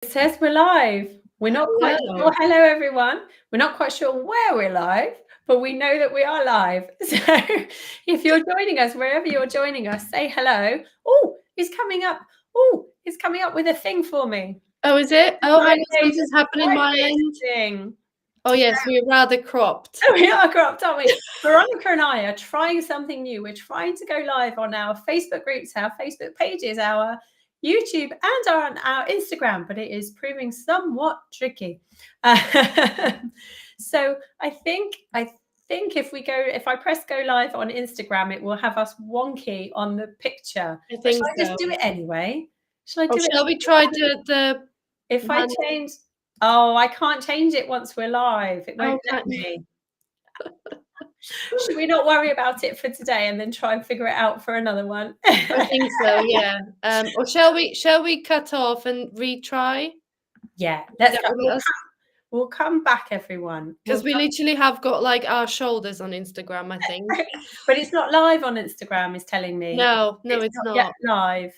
It says we're live. We're not quite sure. Hello, everyone. We're not quite sure where we're live, but we know that we are live. So if you're joining us, wherever you're joining us, say hello. Oh, it's coming up. Oh, it's coming up with a thing for me. Oh, is it? Oh, something's happening my end. Oh, yes, we're rather cropped. Oh, we are cropped, aren't we? Veronika and I are trying something new. We're trying to go live on our Facebook groups, our Facebook pages, our YouTube, and on our Instagram, but it is proving somewhat tricky. So I think if I press go live on Instagram, it will have us wonky on the picture. I think Shall I just do it anyway? Shall we try the if I change? Oh, I can't change it once we're live. It won't let me. Should we not worry about it for today and then try and figure it out for another one? I think so, yeah. Or shall we cut off and retry? Yeah, we'll come back, everyone. Because we literally have got like our shoulders on Instagram, I think. But it's not live on Instagram, is telling me. No, it's not yet live.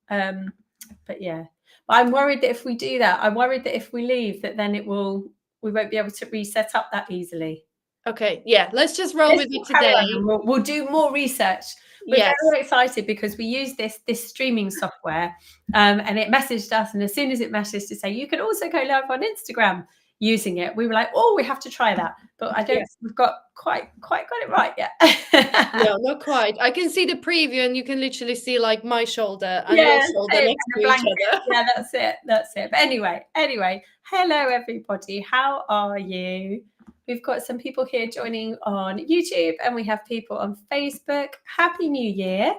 But yeah. But I'm worried that if we do that, I'm worried that if we leave, that then we won't be able to reset up that easily. Okay, yeah, let's just roll with it today. We'll do more research. We're very excited because we use this streaming software, and it messaged us, and as soon as it messaged to say you can also go live on Instagram using it, we were like, oh, we have to try that. But I don't think we've got quite got it right yet. No, not quite. I can see the preview, and you can literally see like my shoulder and your shoulder next to each other. Yeah, that's it. But anyway, hello everybody. How are you? We've got some people here joining on YouTube, and we have people on Facebook. Happy New Year.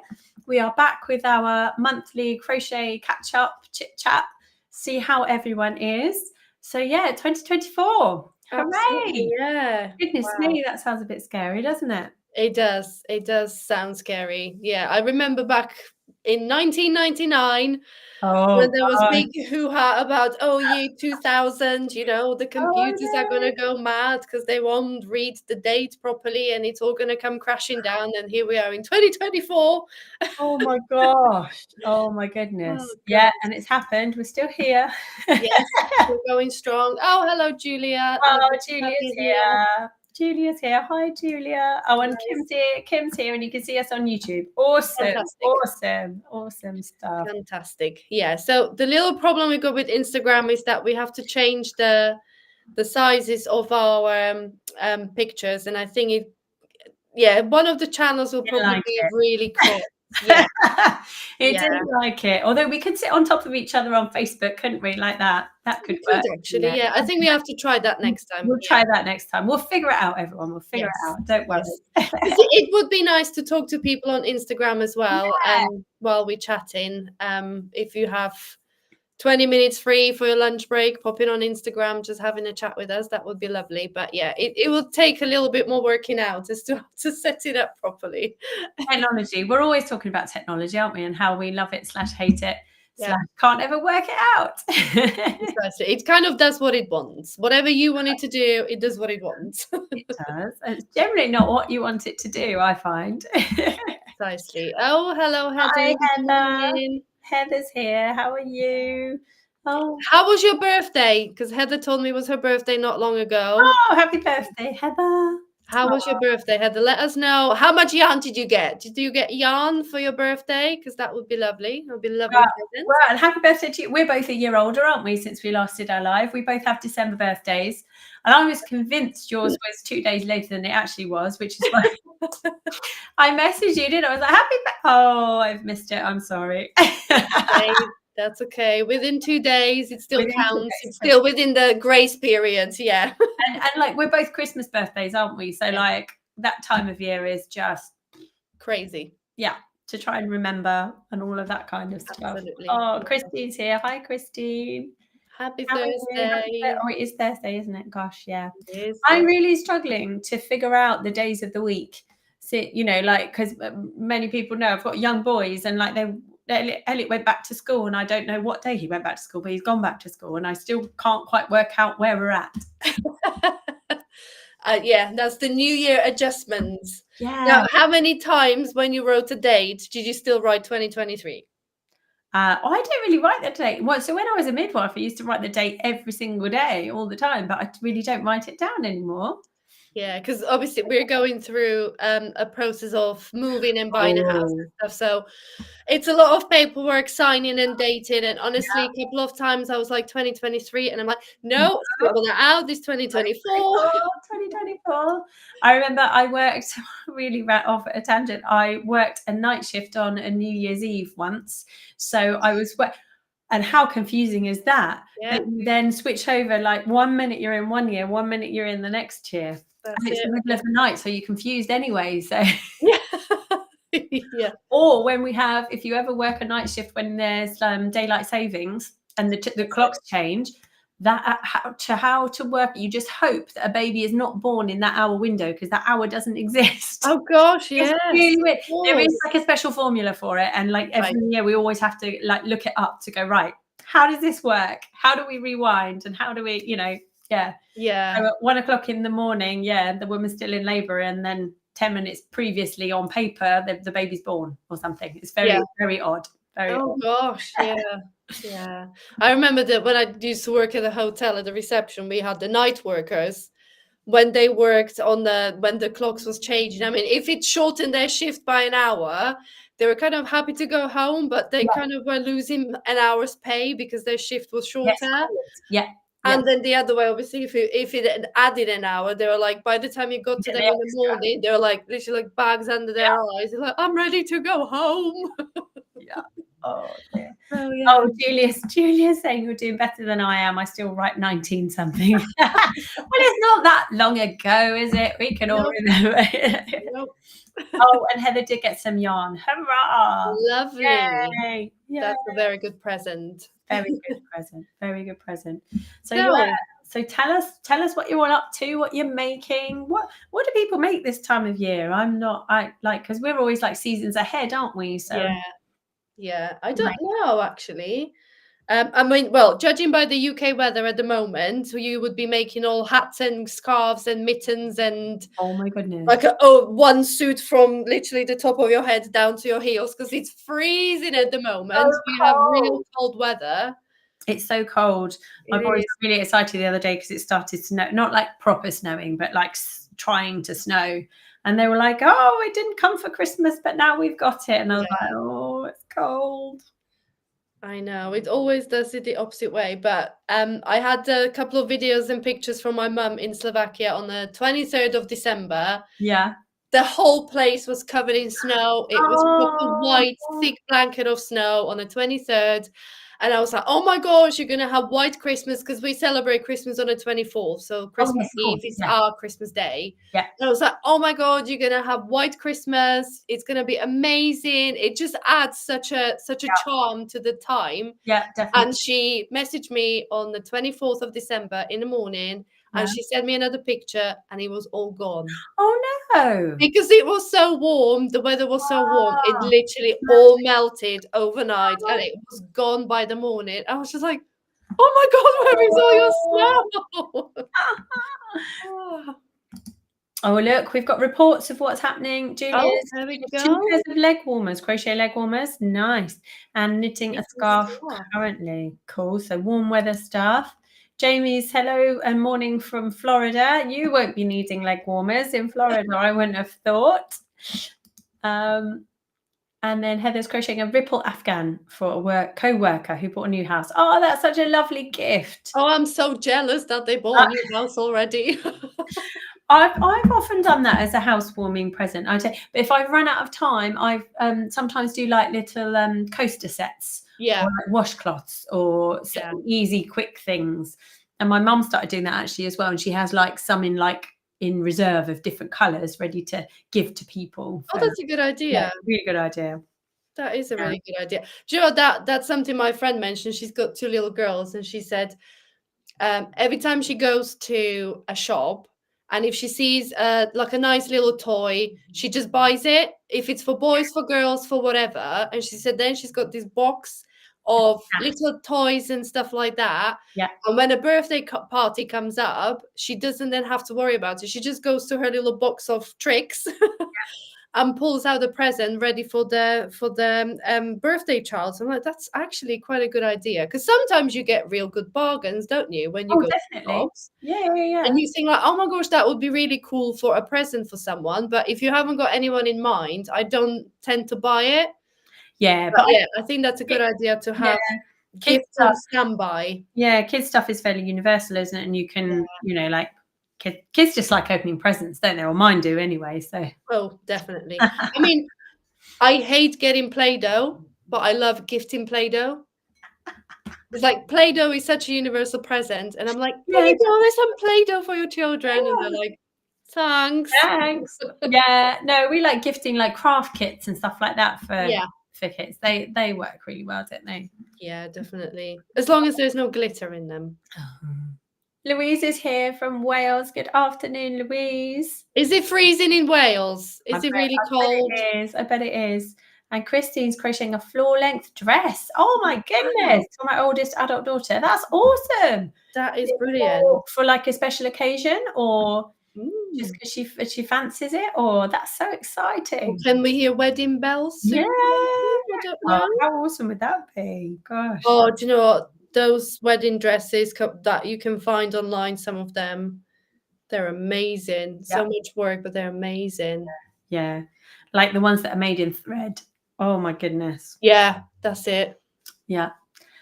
We are back with our monthly crochet catch-up, chit-chat, see how everyone is. So yeah, 2024. Hooray! Yeah. Goodness me, that sounds a bit scary, doesn't it? It does. It does sound scary. Yeah, I remember back in 1999 when there was big hoo-ha about, year 2000, the computers are going to go mad because they won't read the date properly and it's all going to come crashing down. And here we are in 2024. Oh my gosh. Oh my goodness. Yeah, and it's happened. We're still here. Yes, we're going strong. Oh, hello, Julia. Oh, Julia's here. Julia's here. Hi, Julia. Oh, and Kim's here, and you can see us on YouTube. Awesome. Fantastic. Awesome stuff. Fantastic. Yeah. So the little problem we got with Instagram is that we have to change the sizes of our pictures, and I think one of the channels will probably be really cropped. Yeah. It didn't like it. Although we could sit on top of each other on Facebook, couldn't we? Like that. That could work. Actually, yeah. I think we have to try that next time. We'll try that next time. We'll figure it out, everyone. We'll figure it out. Don't worry. It would be nice to talk to people on Instagram as well while we're chatting. If you have 20 minutes free for your lunch break, pop in on Instagram, just having a chat with us. That would be lovely. But yeah, it will take a little bit more working out as to set it up properly. Technology. We're always talking about technology, aren't we? And how we love it / hate it / can't ever work it out. Precisely. It kind of does what it wants. Whatever you want it to do, it does what it wants. It does. It's generally not what you want it to do, I find. Precisely. Oh, hello, Heather. Hi, Heather. Heather's here. How are you? Oh, how was your birthday? Because Heather told me it was her birthday not long ago. Oh, happy birthday, Heather. How was your birthday, Heather? Let us know. How much yarn did you get? Did you get yarn for your birthday? Because that would be lovely. It would be lovely. Well, and happy birthday to you. We're both a year older, aren't we, since we last did our live? We both have December birthdays. And I was convinced yours was 2 days later than it actually was, which is why I messaged you, didn't I? I was like, oh, I've missed it. I'm sorry. That's okay. Within 2 days, it still counts. It's still within the grace period. Yeah. And like, we're both Christmas birthdays, aren't we? So like that time of year is just crazy. Yeah. To try and remember and all of that kind of stuff. Absolutely. Oh, Christine's here. Hi, Christine. Happy Thursday. Oh, it is Thursday, isn't it? Gosh, yeah. It is. I'm really struggling to figure out the days of the week. So, like, because many people know I've got young boys and like Elliot went back to school and I don't know what day he went back to school, but he's gone back to school and I still can't quite work out where we're at. That's the New Year adjustments. Yeah. Now, how many times when you wrote a date did you still write 2023? I don't really write the date. Well, so when I was a midwife, I used to write the date every single day, all the time, but I really don't write it down anymore. Yeah, because obviously we're going through a process of moving and buying a house Oh, and stuff. So it's a lot of paperwork, signing and dating. And honestly, yeah. a couple of times I was like 2023, and I'm like, no, scribble that out. This 2024. 2024. I remember I worked, really ran off at a tangent. I worked a night shift on a New Year's Eve once. So I was, and how confusing is that? Yeah, That you then switch over, like 1 minute you're in one year, 1 minute you're in the next year. that's And it's it. the middle of the night, so you're confused anyway. So, Yeah. Yeah. or when we have, if you ever work a night shift when there's daylight savings and the clocks change, that how to work, you just hope that a baby is not born in that hour window because that hour doesn't exist. Oh gosh, It's yes. really weird. Of There is course. like a special formula for it, and like every Right. year we always have to like look it up to go, right, how does this work? How do we rewind? And how do we, yeah. Yeah. So at 1 o'clock in the morning, the woman's still in labour, and then 10 minutes previously on paper, the baby's born or something. It's very, Yeah. very odd. Very Oh odd. gosh, yeah. Yeah. I remember that when I used to work at a hotel at the reception, we had the night workers when they worked on when the clocks was changing. I mean, if it shortened their shift by an hour, they were kind of happy to go home, but they Yeah. kind of were losing an hour's pay because their shift was Yes. shorter. Yeah. And then the other way, obviously, if it had added an hour, they were like, by the time you got to Yeah, them the in the extra. morning, they were like literally like bags under Yeah. their eyes. They're like, I'm ready to go home. Yeah. Oh dear. Oh yeah. Oh, Julia's saying you're doing better than I am. I still write 19 something. Well, it's not that long ago, is it? We can all Nope. remember. Nope. Oh, and Heather did get some yarn. Hurrah! Lovely. Yay! Yay! That's a very good present. Very good present. Very good present. So So, yeah. So tell us what you're all up to, what you're making. What do people make this time of year? I like, because we're always like seasons ahead, aren't we? So yeah, I don't know actually. I mean, well, judging by the UK weather at the moment, you would be making all hats and scarves and mittens and oh my goodness. like one suit from literally the top of your head down to your heels because it's freezing at the moment. So We have real cold. cold weather. It's so cold. My It boys is. were really excited the other day because it started to snow, not like proper snowing, but like trying to snow. And they were like, "Oh, it didn't come for Christmas, but now we've got it." And I was like, "Oh, it's cold." I know it always does it the opposite way, but I had a couple of videos and pictures from my mum in Slovakia on the 23rd of December. Yeah. The whole place was covered in snow. It was proper Oh, white, thick blanket of snow on the 23rd. And I was like, oh my gosh, you're going to have white Christmas because we celebrate Christmas on the 24th. So Christmas yes, of Eve course. is Yeah. our Christmas day. Yeah. And I was like, oh my God, you're going to have white Christmas. It's going to be amazing. It just adds such a charm to the time. Yeah, definitely. And she messaged me on the 24th of December in the morning. And Yeah. she sent me another picture and it was all gone. Oh no. Because it was so warm, the weather was so warm, it Ah, literally all melted overnight and it was gone by the morning. I was just like, oh my God, where is all your snow? Oh, look, we've got reports of what's happening. Julia's Oh, there we 2 go. pairs of leg warmers, crochet leg warmers. Nice. And knitting a scarf Scarf. currently. Cool. So warm weather stuff. Jamie's hello and morning from Florida. You won't be needing leg warmers in Florida, I wouldn't have thought. And then Heather's crocheting a ripple afghan for a co-worker who bought a new house. Oh, that's such a lovely gift. Oh, I'm so jealous that they bought a new house already. I've often done that as a housewarming present. But if I've run out of time, I sometimes do like little coaster sets, Yeah. or like washcloths or easy, quick things. And my mum started doing that actually as well. And she has like some in reserve of different colours ready to give to people. Oh, that's a good idea. Yeah, really good idea. That is a really good idea. Do you know that's something my friend mentioned? She's got 2 little girls, and she said every time she goes to a shop, and if she sees like a nice little toy, she just buys it. If it's for boys, for girls, for whatever. And she said then she's got this box of little toys and stuff like that. Yeah. And when a birthday party comes up, she doesn't then have to worry about it. She just goes to her little box of tricks. and pulls out a present ready for the birthday child. So I'm like, that's actually quite a good idea, because sometimes you get real good bargains, don't you, when you Oh, go to definitely. shops. Yeah. And you think like, oh my gosh, that would be really cool for a present for someone. But if you haven't got anyone in mind, I don't tend to buy it. Yeah, But yeah, I think that's a good idea to yeah, have kids gifts on stuff. standby. Yeah, kids stuff is fairly universal, isn't it? And you can, like kids just like opening presents, don't they? Or mine do anyway. So Oh, definitely. I mean, I hate getting Play-Doh, but I love gifting Play-Doh. It's like Play-Doh is such a universal present, and I'm like, there yeah, you go, there's some Play-Doh for your children, and they're like, thanks. thanks. Yeah, no, we like gifting like craft kits and stuff like that Yeah, for kids. They work really well, don't they? yeah, definitely. As long as there's no glitter in them. Louise is here from Wales. Good afternoon, Louise. Is it freezing in Wales? Is it really cold? It is. I bet it is. And Christine's crocheting a floor length dress. Oh my goodness. Wow, For my oldest adult daughter. That's awesome. that is brilliant. For like a special occasion, or just Mm. because she fancies it, or that's so Or exciting. can we hear wedding bells soon? Yeah. I don't Oh, know. how awesome would that be? Gosh. Oh, do you know what? Those wedding dresses that you can find online, some of them, they're amazing. Yeah. So much work, but they're amazing. Yeah. Like the ones that are made in thread. Oh my goodness. Yeah, that's it. Yeah.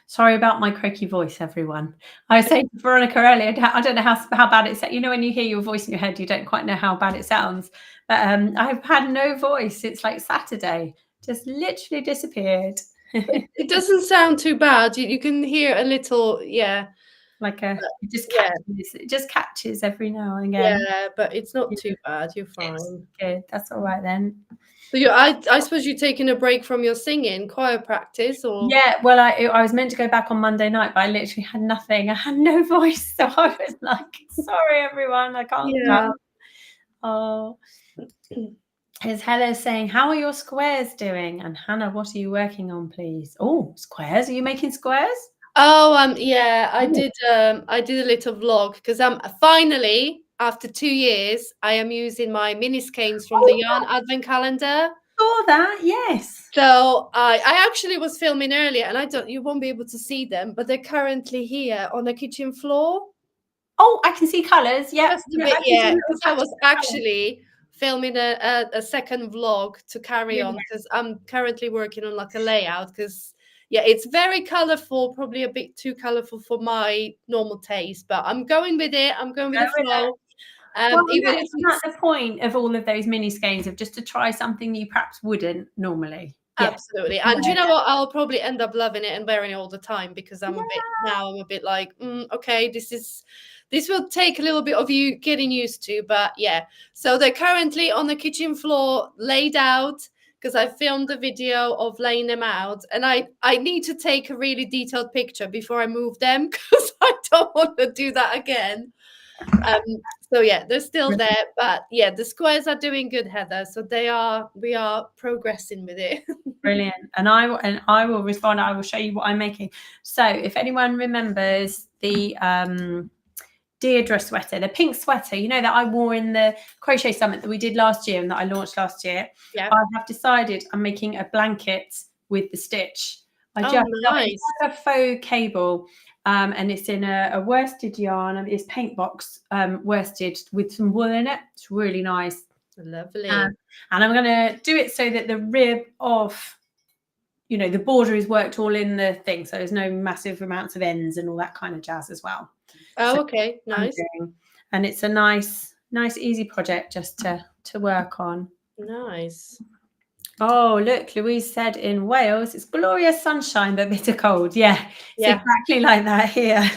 Sorry about my croaky voice, everyone. I was saying to Veronika earlier, I don't know how bad it sounds. You know, when you hear your voice in your head, you don't quite know how bad it sounds. But I've had no voice. It's like Saturday, just literally disappeared. It doesn't sound too bad. You can hear a little, yeah. Like it just Yeah. catches. It just catches every now and again. Yeah, but it's not too bad. You're fine. Good. That's all right then. So I suppose you're taking a break from your singing, choir practice, or Yeah, well, I was meant to go back on Monday night, but I literally had nothing. I had no voice, so I was like, "Sorry, everyone, I can't yeah. come." Oh, is Heather saying, "How are your squares doing?" And Hannah, what are you working on, please? Oh, squares. Are you making squares? Oh, yeah, I did a little vlog, because I'm finally, after 2 years, I am using my mini skeins from the Yarn Advent Calendar. Saw that, yes. So I actually was filming earlier, and you won't be able to see them, but they're currently here on the kitchen floor. Oh, I can see colours. Yeah, Just a bit, yeah, because I was actually filming a second vlog to carry on, because I'm currently working on like a layout, because yeah, it's very colorful, probably a bit too colorful for my normal taste, but I'm going with it. I'm going with the flow. Well, Even no, if isn't that the point of all of those mini skeins, of just to try something you perhaps wouldn't normally? Yeah. absolutely. And do you know what? I'll probably end up loving it and wearing it all the time, because I'm a bit like, okay, this will take a little bit of you getting used to, but yeah. So they're currently on the kitchen floor, laid out, because I filmed a video of laying them out, and I need to take a really detailed picture before I move them, because I don't want to do that again. So yeah, they're still there, but yeah, the squares are doing good, Heather. So we are progressing with it. Brilliant. And I will respond. I will show you what I'm making. So if anyone remembers the Deirdre sweater, the pink sweater, you know, that I wore in the crochet summit that we did last year and that I launched last year. Yeah. I have decided I'm making a blanket with the stitch. Nice. It's like a faux cable. And it's in a worsted yarn. It's paint box worsted with some wool in it. It's really nice. Lovely. And I'm going to do it so that the rib of, you know, the border is worked all in the thing. So there's no massive amounts of ends and all that kind of jazz as well. Oh, okay. Nice. And it's a nice, easy project just to work on. Nice. Oh, look, Louise said in Wales, it's glorious sunshine, but bitter cold. Yeah, it's exactly like that here.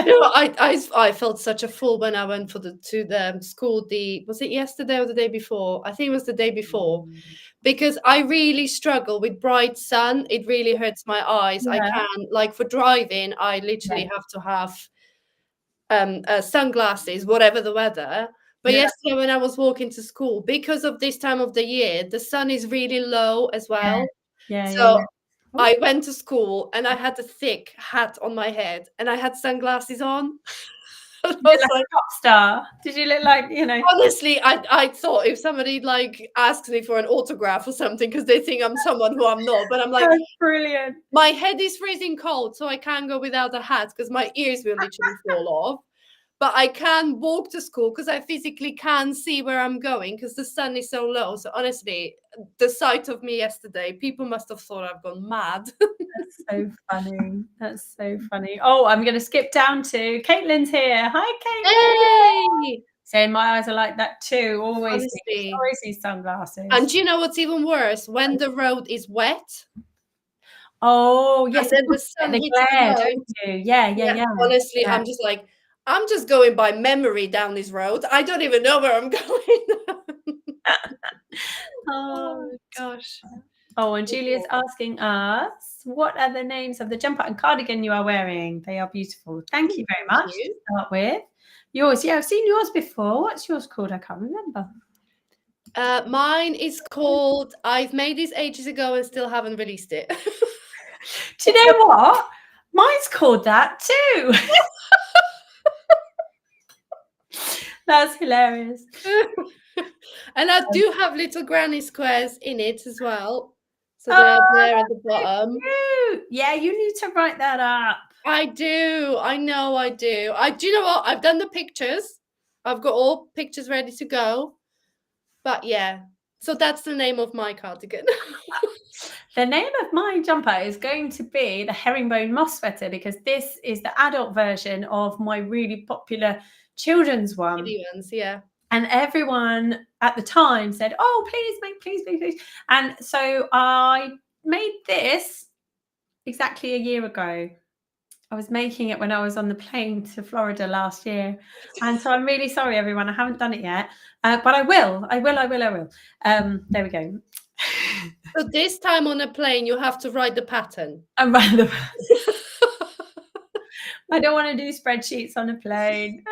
You know, I felt such a fool when I went to the school. Was it yesterday or the day before? I think it was the day before, because I really struggle with bright sun. It really hurts my eyes. I can't, like, for driving, I literally have to have sunglasses, whatever the weather. But yesterday when I was walking to school, because of this time of the year, the sun is really low as well. I went to school and I had a thick hat on my head and I had sunglasses on. I Did you was look like like, a pop star? Did you look like, honestly, I thought if somebody like asks me for an autograph or something because they think I'm someone who I'm not, but I'm like, That's brilliant. my head is freezing cold, so I can't go without a hat because my ears will literally fall off. But I can walk to school because I physically can't see where I'm going because the sun is so low. So honestly, the sight of me yesterday, people must have thought I've gone mad. That's so funny. That's so funny. Oh, I'm going to skip down to Caitlin's here. Hi, Caitlin. Hey! Saying my eyes are like that too. Always Honestly. these sunglasses. And do you know what's even worse? When the road is wet, Oh, yes, and then the get sun the hits the glare, road. don't you? Yeah. Honestly, Yeah. I'm just going by memory down this road. I don't even know where I'm going. Oh, gosh. Oh, and Julia's asking us, what are the names of the jumper and cardigan you are wearing? They are beautiful. Thank you very much. To start with. Yours, yeah, I've seen yours before. What's yours called? I can't remember. Mine is called, I've made this ages ago and still haven't released it. Do you know what? Mine's called that too. That's hilarious. And I do have little granny squares in it as well. So they're there at the bottom. Cute. Yeah, you need to write that up. I do. I know I do. Do you know what? I've done the pictures. I've got all pictures ready to go. But yeah, so that's the name of my cardigan. The name of my jumper is going to be the herringbone moss sweater because this is the adult version of my really popular children's one. Ones, yeah. And everyone at the time said, oh, please. And so I made this exactly a year ago. I was making it when I was on the plane to Florida last year. And so I'm really sorry, everyone. I haven't done it yet. But I will. There we go. So this time on a plane, you have to write the pattern. I'm random. I don't want to do spreadsheets on a plane.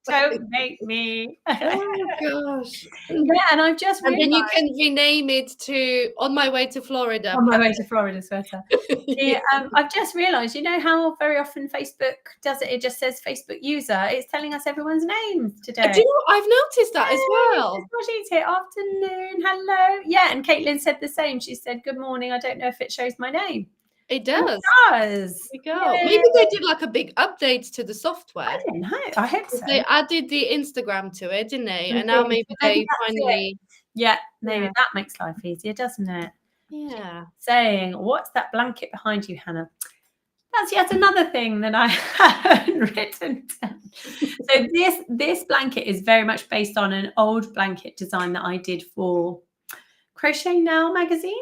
Don't make me. Oh gosh. Yeah, and I've just realized. And then you can rename it to On My Way to Florida. On My Way to Florida sweater. Yeah, I've just realized, you know how very often Facebook does it? It just says Facebook user. It's telling us everyone's names today. Do you know, I've noticed that as well. She's here. Afternoon. Hello. Yeah, and Caitlin said the same. She said, good morning. I don't know if it shows my name. It does. There we go. Yay. Maybe they did like a big update to the software. I don't know. I hope so. They added the Instagram to it, didn't they? And now maybe they finally. Yeah, maybe that makes life easier, doesn't it? Yeah. Saying, what's that blanket behind you, Hannah? That's yet another thing that I haven't written down. So this blanket is very much based on an old blanket design that I did for Crochet Now magazine.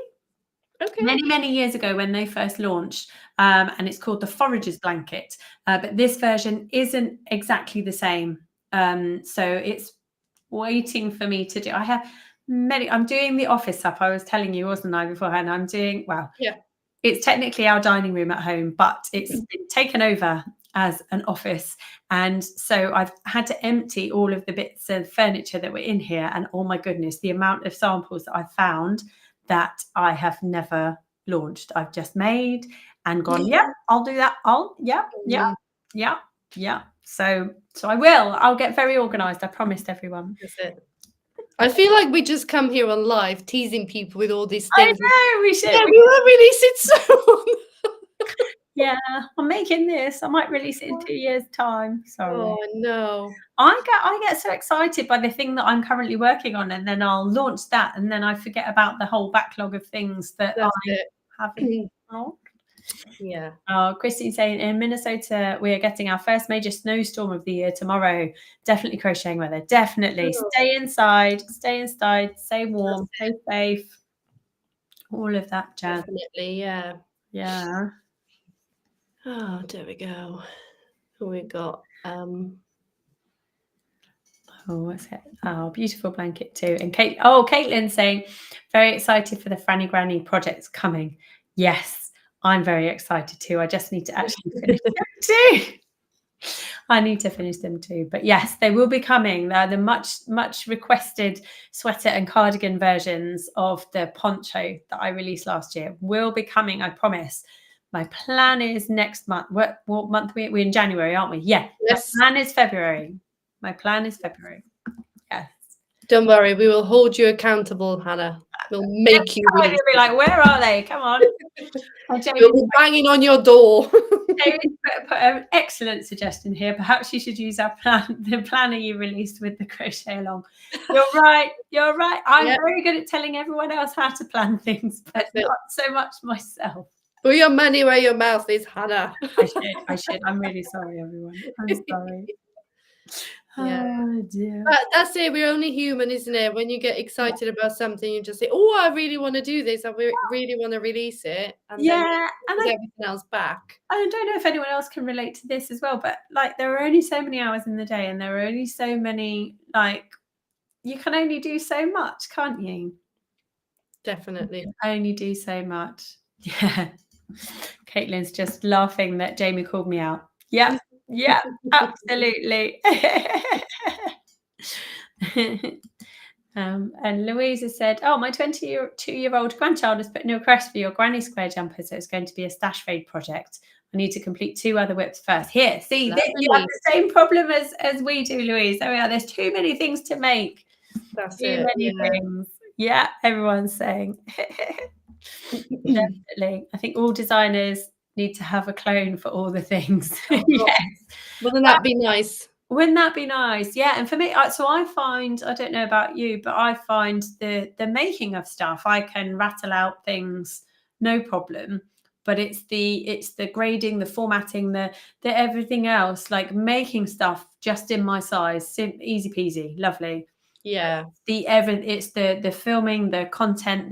Okay. Many years ago when they first launched, and it's called the Forager's Blanket. But this version isn't exactly the same. So it's waiting for me to do. I have I'm doing the office up. I was telling you, wasn't I, beforehand? I'm doing, yeah. It's technically our dining room at home, but it's been taken over as an office. And so I've had to empty all of the bits of furniture that were in here. And oh my goodness, the amount of samples that I've found that I have never launched. I've just made and gone, yeah, I'll do that. Yeah. So I will. I'll get very organized. I promised everyone. That's it. I feel like we just come here on live teasing people with all these things. I know, we should. Yeah, we will release it soon. Yeah, I'm making this. I might release it in 2 years' time. Sorry. Oh no. I get so excited by the thing that I'm currently working on, and then I'll launch that, and then I forget about the whole backlog of things that I haven't launched. Yeah. Oh, Christine's saying in Minnesota we are getting our first major snowstorm of the year tomorrow. Definitely crocheting weather. Definitely. Stay inside, stay warm, stay safe. All of that jazz. Definitely, yeah. Yeah. Oh, there we go. Who we got? Oh, what's it? Oh, beautiful blanket too. And Caitlin's saying, very excited for the Franny Granny projects coming. Yes, I'm very excited too. I just need to actually finish them too. I need to finish them too. But yes, they will be coming. They're the much requested sweater and cardigan versions of the poncho that I released last year will be coming, I promise. My plan is next month. What month we're in? January, aren't we? Yeah. Yes. My plan is February. Yes. Don't worry, we will hold you accountable, Hannah. We'll make you release. You'll be like, where are they? Come on. We'll be banging on your door. Jamie put an excellent suggestion here. Perhaps you should use our plan, the planner you released with the crochet along. You're right. I'm very good at telling everyone else how to plan things, but not so much myself. Put your money where your mouth is, Hannah. I should. I'm really sorry, everyone. I'm sorry. Yeah. Oh dear. But that's it. We're only human, isn't it? When you get excited about something, you just say, "Oh, I really want to do this. I really want to release it," and then you put everything else back. I don't know if anyone else can relate to this as well, but like there are only so many hours in the day, and there are only so many, like, you can only do so much, can't you? Definitely. You can only do so much. Yeah. Caitlin's just laughing that Jamie called me out. Yeah, absolutely. And Louisa said, "Oh, my 22-year-old grandchild has put in a request for your granny square jumper, so it's going to be a stash fade project. I need to complete 2 other whips first." Here, see, you have the same problem as we do, Louise. There's too many things to make. That's too many things. Yeah, everyone's saying. Definitely. I think all designers need to have a clone for all the things. Yes. Wouldn't that be nice? Wouldn't that be nice? Yeah. And for me, so I find, I don't know about you, but I find the making of stuff, I can rattle out things, no problem. But it's the grading, the formatting, the everything else, like making stuff just in my size, easy peasy, lovely. Yeah. It's the filming, the content,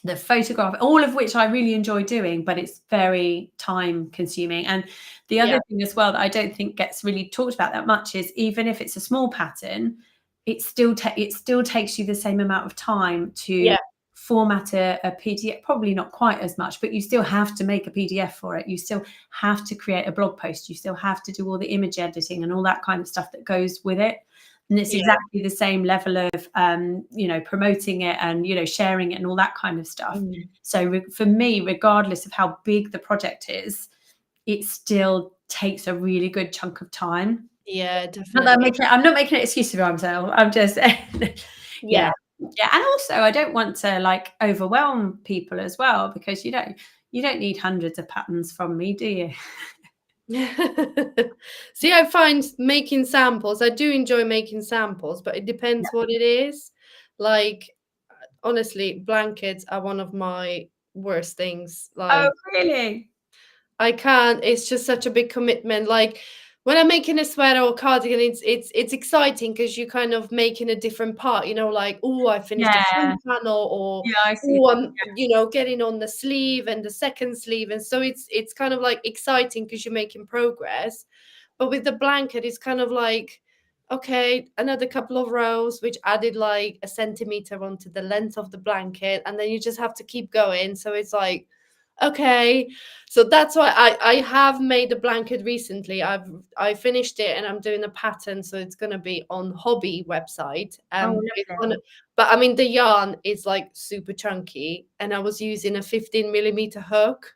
the photograph, all of which I really enjoy doing, but it's very time consuming. And the other thing as well that I don't think gets really talked about that much is, even if it's a small pattern, it still takes you the same amount of time to format a PDF. Probably not quite as much, but you still have to make a PDF for it. You still have to create a blog post. You still have to do all the image editing and all that kind of stuff that goes with it. And it's exactly the same level of, promoting it and, sharing it and all that kind of stuff. So for me, regardless of how big the project is, it still takes a really good chunk of time. Yeah, definitely. I'm not making an excuse for myself. I'm just, yeah. And also, I don't want to like overwhelm people as well, because you don't need hundreds of patterns from me, do you? See, I find making samples, I do enjoy making samples, but it depends what it is. Like, honestly, blankets are one of my worst things. Like, oh, really? I can't, it's just such a big commitment. Like, when I'm making a sweater or cardigan, it's exciting because you're kind of making a different part, like, oh, I finished the front panel, or I'm getting on the sleeve and the second sleeve, and so it's kind of like exciting because you're making progress. But with the blanket, it's kind of like, okay, another couple of rows, which added like a centimeter onto the length of the blanket, and then you just have to keep going. So it's like, okay, so that's why I have made a blanket recently. I finished it and I'm doing a pattern, so it's going to be on Hobby website. But I mean, the yarn is like super chunky, and I was using a 15mm hook.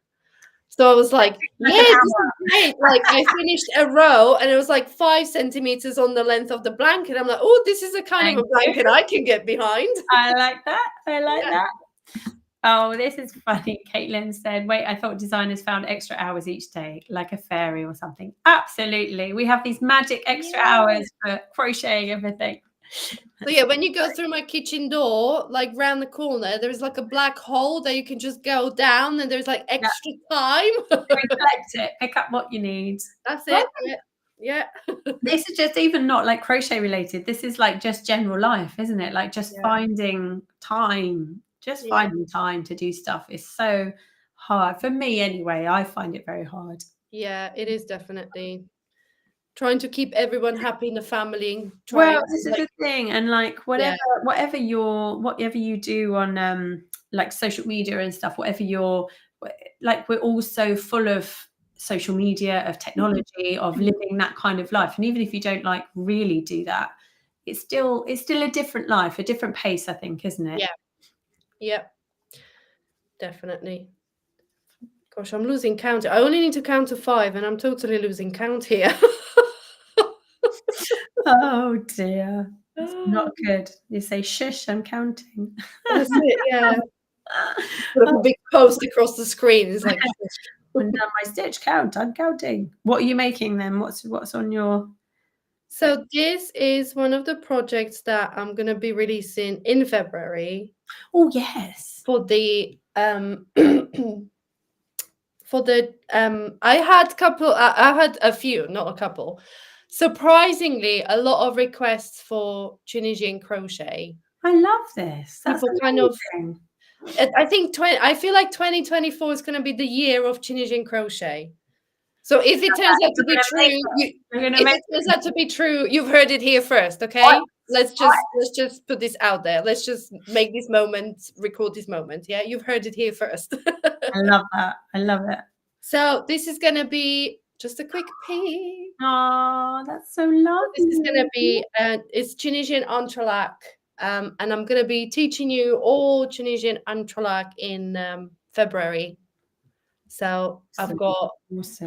So I was like, yeah, this is great. Like, I finished a row and it was like 5 centimeters on the length of the blanket. I'm like, oh, this is a kind of a blanket I can get behind. I like that. That. Oh, this is funny. Caitlin said, wait, I thought designers found extra hours each day, like a fairy or something. Absolutely. We have these magic extra hours for crocheting everything. So yeah, when you go through my kitchen door, like round the corner, there's like a black hole that you can just go down, and there's like extra time. Collect it, pick up what you need. That's it. Yeah. This is just even not like crochet related. This is like just general life, isn't it? Like just finding time. Finding time to do stuff is so hard. For me anyway, I find it very hard. Yeah, it is definitely. Trying to keep everyone happy in the family. Well, this is the thing. And like whatever you do on like social media and stuff, whatever you're like, we're all so full of social media, of technology, of living that kind of life. And even if you don't like really do that, it's still a different life, a different pace, I think, isn't it? Yeah. Definitely. Gosh, I'm losing count. I only need to count to 5, and I'm totally losing count here. Oh dear. It's not good. You say, shush, I'm counting. That's it, yeah. Put up a big post across the screen. It's like, I've done my stitch count. I'm counting. What are you making then? What's on your... so this is one of the projects that I'm gonna be releasing in February Oh yes. for the I had a few, not a couple. Surprisingly, a lot of requests for Tunisian crochet. I love this. That's People kind of amazing. I feel like 2024 is gonna be the year of Tunisian crochet. So if it turns out to be true, you've heard it here first, okay? What? Let's just put this out there. Let's just make this moment, record this moment. Yeah, you've heard it here first. I love that. I love it. So this is gonna be just a quick peek. Oh, that's so lovely. This is gonna be it's Tunisian entrelac, and I'm gonna be teaching you all Tunisian entrelac in February. So I've got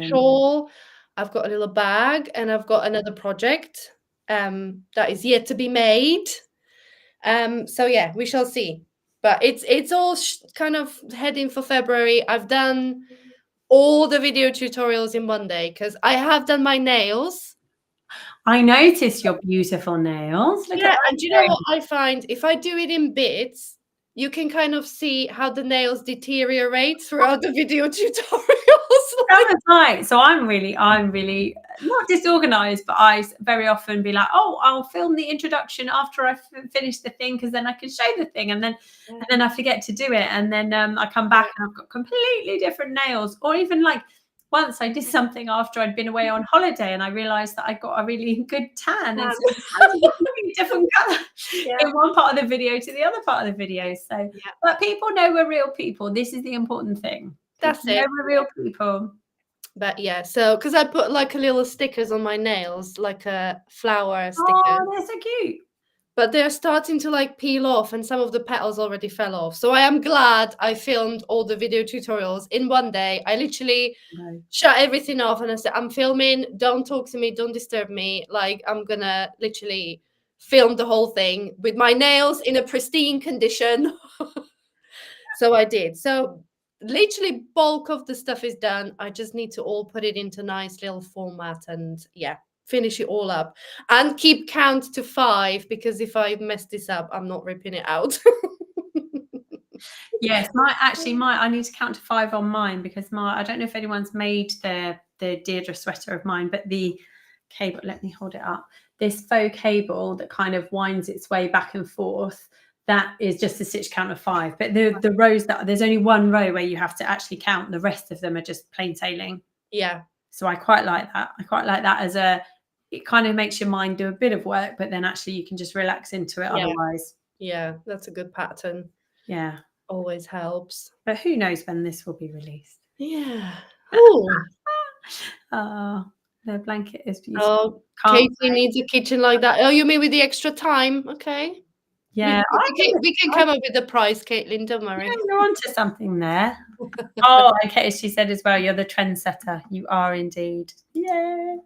shawl, I've got a little bag, and I've got another project that is yet to be made. So yeah, we shall see. But it's all kind of heading for February. I've done all the video tutorials in one day because I have done my nails. I noticed your beautiful nails. Look and you know what I find? If I do it in bits, you can kind of see how the nails deteriorate throughout the video tutorials. That was right. So I'm really not disorganized, but I very often be like, oh, I'll film the introduction after I finish the thing because then I can show the thing, and then I forget to do it, and then I come back and I've got completely different nails. Or even like once I did something after I'd been away on holiday and I realized that I got a really good tan and so different color in one part of the video to the other part of the video. So but people know we're real people. This is the important thing. That's it. We're real people. But yeah, so because I put like a little stickers on my nails, like a flower sticker. Oh, they're so cute. But they're starting to like peel off, and some of the petals already fell off. So I am glad I filmed all the video tutorials in one day. I literally shut everything off and I said, I'm filming, don't talk to me, don't disturb me. Like I'm gonna literally film the whole thing with my nails in a pristine condition. So I did. So literally bulk of the stuff is done. I just need to all put it into nice little format and finish it all up and keep count to 5 because if I mess this up, I'm not ripping it out. Yes, I need to count to 5 on mine because I don't know if anyone's made the Deirdre sweater of mine, but the cable, let me hold it up. This faux cable that kind of winds its way back and forth, that is just a stitch count of 5. But the rows there's only one row where you have to actually count. The rest of them are just plain sailing. Yeah. So I quite like that. I quite like that it kind of makes your mind do a bit of work, but then actually you can just relax into it otherwise. Yeah, that's a good pattern. Yeah. Always helps. But who knows when this will be released? Yeah. Oh. The blanket is beautiful. Oh, Katie needs a kitchen like that. Oh, you mean with the extra time? Okay. Yeah. We can come up with the price, Caitlin, don't worry. Yeah, you're onto something there. Oh, okay. She said as well, you're the trendsetter. You are indeed. Yeah.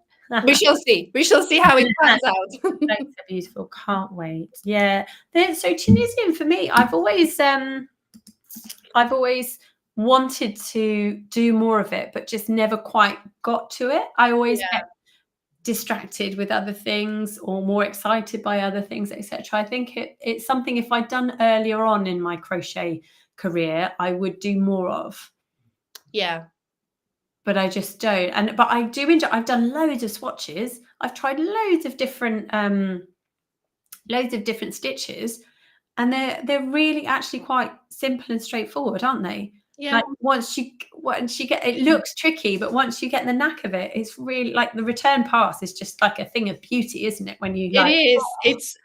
We shall see. We shall see how it pans out. That's beautiful. Can't wait. Yeah. So Tunisian for me, I've always wanted to do more of it, but just never quite got to it. I always get distracted with other things or more excited by other things, etc. I think it's something if I'd done earlier on in my crochet career, I would do more of. Yeah. But I just don't. But I do enjoy. I've done loads of swatches. I've tried loads of different stitches, and they're really actually quite simple and straightforward, aren't they? Yeah. Like once you get, it looks tricky, but once you get the knack of it, it's really like the return pass is just like a thing of beauty, isn't it? When you it's.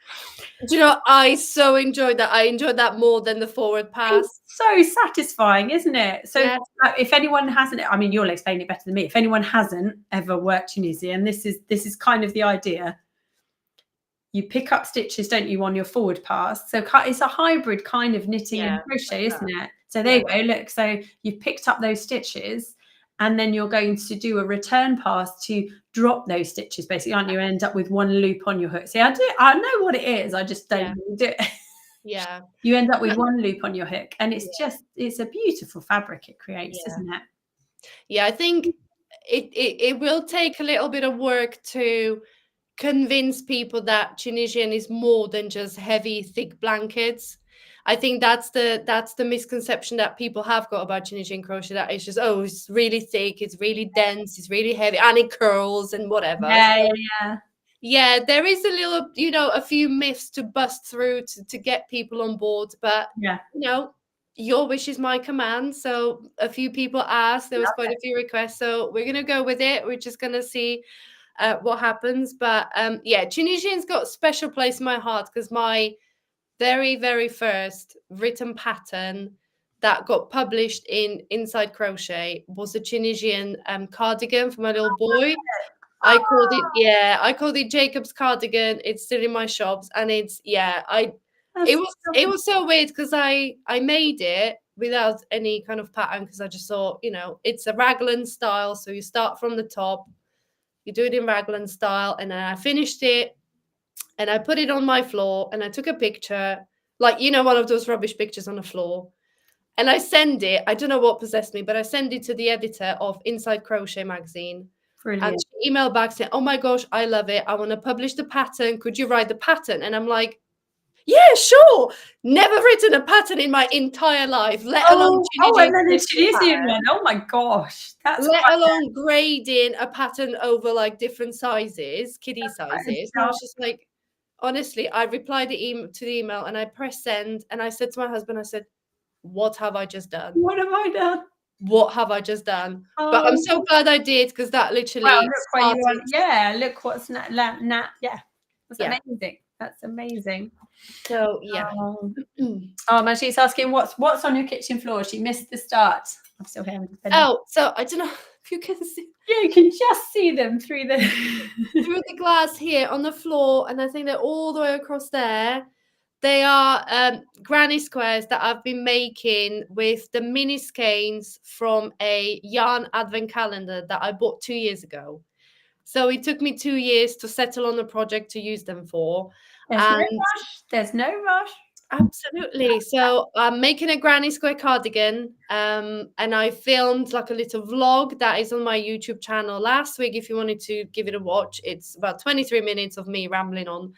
Do you know, I so enjoyed that. I enjoyed that more than the forward pass. It's so satisfying, isn't it? So if anyone hasn't, I mean, you'll explain it better than me. If anyone hasn't ever worked Tunisian, this is kind of the idea. You pick up stitches, don't you, on your forward pass? So it's a hybrid kind of knitting and crochet, isn't it? So there you go, look, so you've picked up those stitches and then you're going to do a return pass to drop those stitches, basically, aren't you? End up with one loop on your hook. See, I know what it is, I just don't really do it. Yeah. You end up with one loop on your hook, and it's just, it's a beautiful fabric it creates, isn't it? Yeah, I think it will take a little bit of work to convince people that Tunisian is more than just heavy, thick blankets. I think that's the misconception that people have got about Tunisian crochet, that it's just, oh, it's really thick, it's really dense, it's really heavy, and it curls and whatever. Yeah, there is a little, a few myths to bust through to get people on board, but your wish is my command. So a few people asked, there was quite a few requests, so we're gonna go with it. We're just gonna see what happens. But Tunisian's got a special place in my heart because my very, very first written pattern that got published in Inside Crochet was a Tunisian cardigan for my little boy. I called it Jacob's cardigan. It's still in my shops, and it was so weird because I made it without any kind of pattern because I just thought, it's a raglan style, so you start from the top, you do it in raglan style, and then I finished it and I put it on my floor and I took a picture, like, one of those rubbish pictures on the floor. And I send it. I don't know what possessed me, but I send it to the editor of Inside Crochet magazine. Brilliant. And she emailed back saying, oh my gosh, I love it. I want to publish the pattern. Could you write the pattern? And I'm like, yeah, sure. Never written a pattern in my entire life, let alone Tunisian. And then the Tunisian one. Oh my gosh. Let alone grading a pattern over like different sizes, kiddie sizes. And I was just like, honestly, I replied to the email and I pressed send and I said to my husband, I said, what have I just done? What have I done? What have I just done? But I'm so glad I did, because that literally look what's that's amazing. That's amazing. So Majid's asking what's on your kitchen floor. She missed the start. I'm still here. So I don't know if you can see. Yeah, you can just see them through the through the glass here on the floor, and I think they're all the way across there. They are granny squares that I've been making with the mini skeins from a yarn advent calendar that I bought 2 years ago. So it took me 2 years to settle on a project to use them for. There's no rush. Absolutely. So I'm making a granny square cardigan, and I filmed like a little vlog that is on my YouTube channel last week. If you wanted to give it a watch, it's about 23 minutes of me rambling on.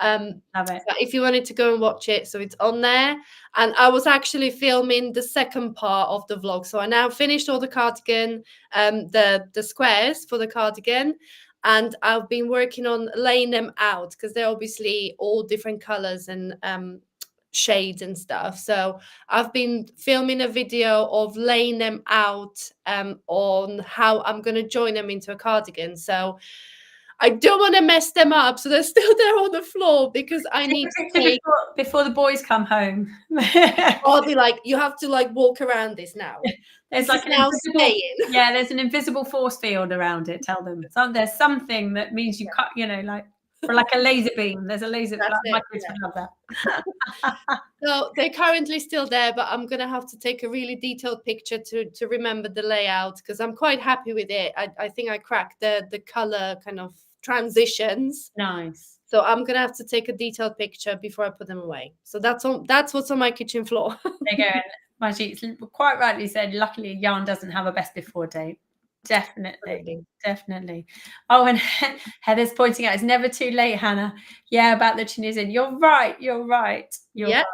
Love it. If you wanted to go and watch it, so it's on there. And I was actually filming the second part of the vlog. So I now finished all the cardigan, the squares for the cardigan. And I've been working on laying them out because they're obviously all different colors and shades and stuff. So I've been filming a video of laying them out on how I'm going to join them into a cardigan. So I don't want to mess them up, so they're still there on the floor because I need to take before the boys come home. I'll be like, you have to like walk around this now. There's like there's an invisible force field around it. Tell them there's something that means you cut, like for like a laser beam. There's a laser. My kids would love that. So they're currently still there, but I'm gonna have to take a really detailed picture to remember the layout because I'm quite happy with it. I think I cracked the color kind of transitions. Nice. So I'm gonna have to take a detailed picture before I put them away. So that's what's on my kitchen floor. There you go. Majid quite rightly said, luckily yarn doesn't have a best before date. Definitely. Oh, and Heather's pointing out it's never too late, Hannah. Yeah, about the Tunisian. You're right. Right. You know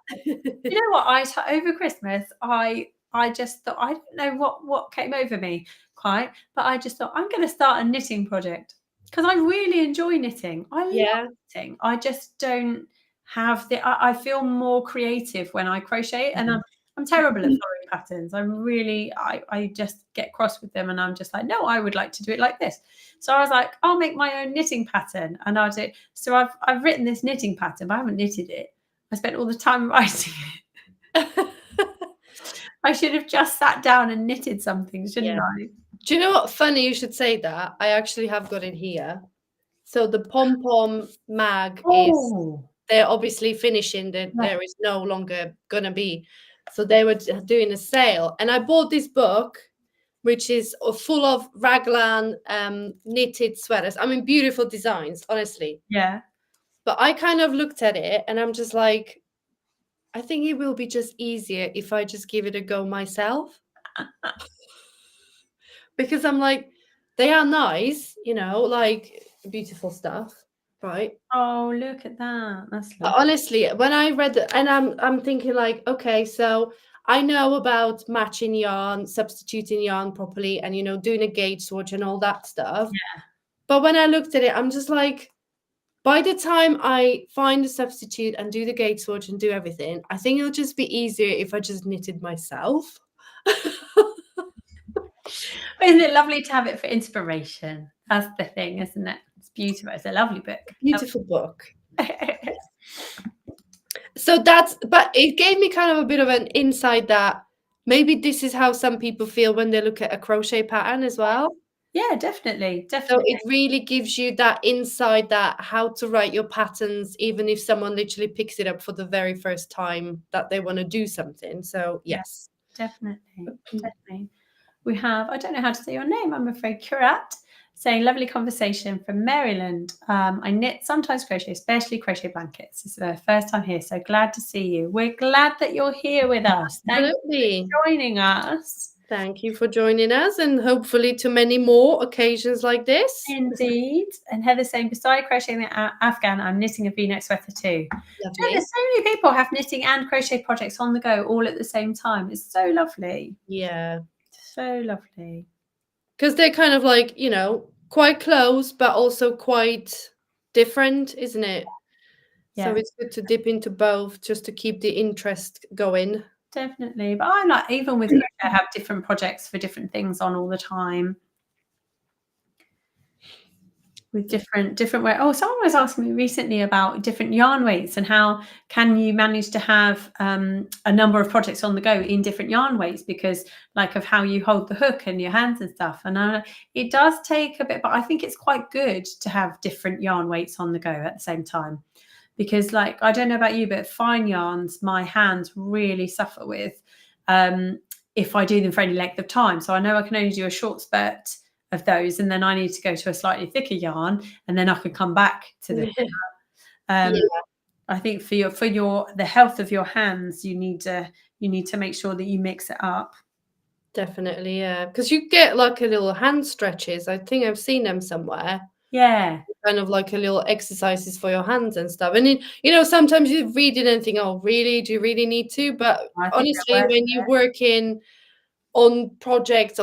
what? Over Christmas, I just thought, I don't know what came over me quite, but I just thought I'm going to start a knitting project because I really enjoy knitting. I love knitting. I just don't have I feel more creative when I crochet, and I'm terrible at following patterns. I just get cross with them, and I'm just like, no, I would like to do it like this. So I was like, I'll make my own knitting pattern, and I'll do it. So I've written this knitting pattern, but I haven't knitted it. I spent all the time writing it. I should have just sat down and knitted something, shouldn't I? Do you know what? Funny you should say that. I actually have got it here. So the pom-pom mag they're obviously finishing. There is no longer going to be So they were doing a sale, and I bought this book, which is full of raglan knitted sweaters. I mean, beautiful designs, honestly. Yeah. But I kind of looked at it and I'm just like, I think it will be just easier if I just give it a go myself. Because I'm like, they are nice, like beautiful stuff, right? Oh, look at that. That's But lovely. honestly, when I read it, and I'm thinking like, okay, so I know about matching yarn, substituting yarn properly, and doing a gauge swatch and all that stuff. Yeah. But when I looked at it, I'm just like, by the time I find a substitute and do the gauge swatch and do everything, I think it'll just be easier if I just knitted myself. Isn't it lovely to have it for inspiration? That's the thing, isn't it? It's beautiful. It's a lovely book. Beautiful book. So but it gave me kind of a bit of an insight that maybe this is how some people feel when they look at a crochet pattern as well. Yeah, definitely. So Definitely. it really gives you that insight that how to write your patterns, even if someone literally picks it up for the very first time that they want to do something. So yes. Definitely. Definitely. We have, I don't know how to say your name, I'm afraid, Kurat, saying lovely conversation from Maryland. I knit, sometimes crochet, especially crochet blankets. It's the first time here, so glad to see you. We're glad that you're here with us. Thank you for joining us. Thank you for joining us, and hopefully to many more occasions like this. Indeed. And Heather's saying, beside crocheting the Afghan, I'm knitting a V-neck sweater too. Lovely. There's so many people have knitting and crochet projects on the go all at the same time. It's so lovely. Yeah. So lovely. Because they're kind of like, quite close, but also quite different, isn't it? Yeah. So it's good to dip into both just to keep the interest going. Definitely. But I'm like, even with crochet, I have different projects for different things on all the time. With different way. Oh, someone was asking me recently about different yarn weights and how can you manage to have a number of projects on the go in different yarn weights, because like of how you hold the hook and your hands and stuff. And it does take a bit, but I think it's quite good to have different yarn weights on the go at the same time, because like, I don't know about you, but fine yarns, my hands really suffer with if I do them for any length of time. So I know I can only do a short spurt of those, and then I need to go to a slightly thicker yarn, and then I could come back to the I think for the health of your hands, you need to make sure that you mix it up. Definitely, yeah, because you get like a little hand stretches. I think I've seen them somewhere. Yeah, kind of like a little exercises for your hands and stuff. And sometimes you read it and think, oh really, do you really need to? But honestly, when you work on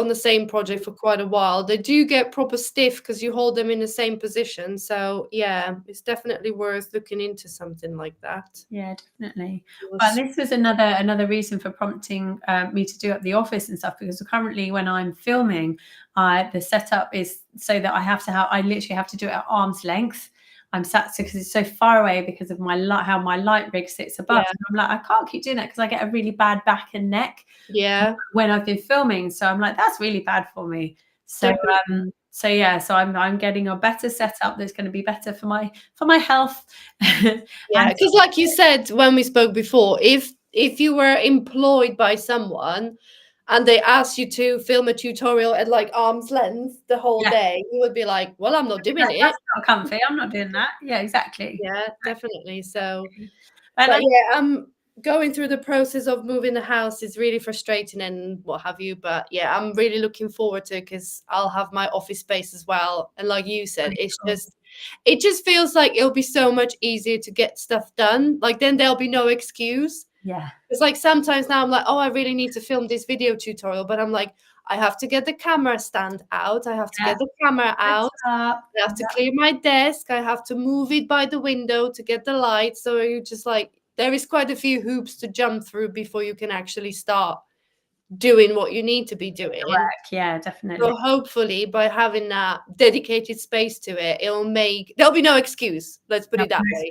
the same project for quite a while, they do get proper stiff because you hold them in the same position. So yeah, it's definitely worth looking into something like that. Yeah, definitely. But this was another reason for prompting me to do up the office and stuff, because currently when I'm filming, the setup is so that I literally have to do it at arm's length. I'm sat because it's so far away because of how my light rig sits above. Yeah. And I'm like, I can't keep doing that because I get a really bad back and neck. Yeah. When I've been filming, so I'm like, that's really bad for me. So so I'm getting a better setup that's going to be better for my health. Yeah, because like you said when we spoke before, if you were employed by someone and they asked you to film a tutorial at like arm's length the whole day, you would be like, well, I'm not doing it. That's not comfy. I'm not doing that. Yeah, exactly. Yeah, definitely. So, but I'm going through the process of moving the house is really frustrating and what have you. But yeah, I'm really looking forward to it because I'll have my office space as well. And like you said, it just feels like it'll be so much easier to get stuff done. Like then there'll be no excuse. Yeah. It's like sometimes now I'm like, oh, I really need to film this video tutorial, but I'm like, I have to get the camera stand out. I have to get the camera out. I have to clear my desk. I have to move it by the window to get the light. So you just like, there is quite a few hoops to jump through before you can actually start doing what you need to be doing. Yeah, definitely. So hopefully by having that dedicated space to it, there'll be no excuse. Let's put it that way.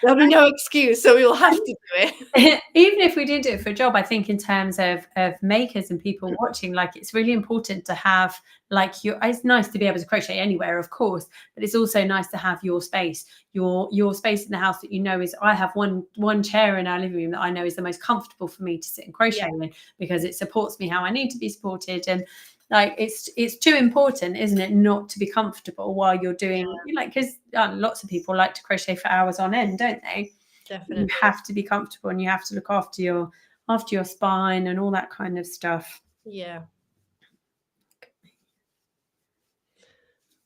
There'll be no excuse, so we'll have to do it. Even if we didn't do it for a job, I think in terms of makers and people watching, like it's really important to have like it's nice to be able to crochet anywhere, of course, but it's also nice to have your space, your space in the house that you know is. I have one chair in our living room that I know is the most comfortable for me to sit and crochet in, because it supports me how I need to be supported. And like it's too important, isn't it, not to be comfortable while you're doing, like, because lots of people like to crochet for hours on end, don't they? Definitely. You have to be comfortable, and you have to look after your spine and all that kind of stuff. Yeah.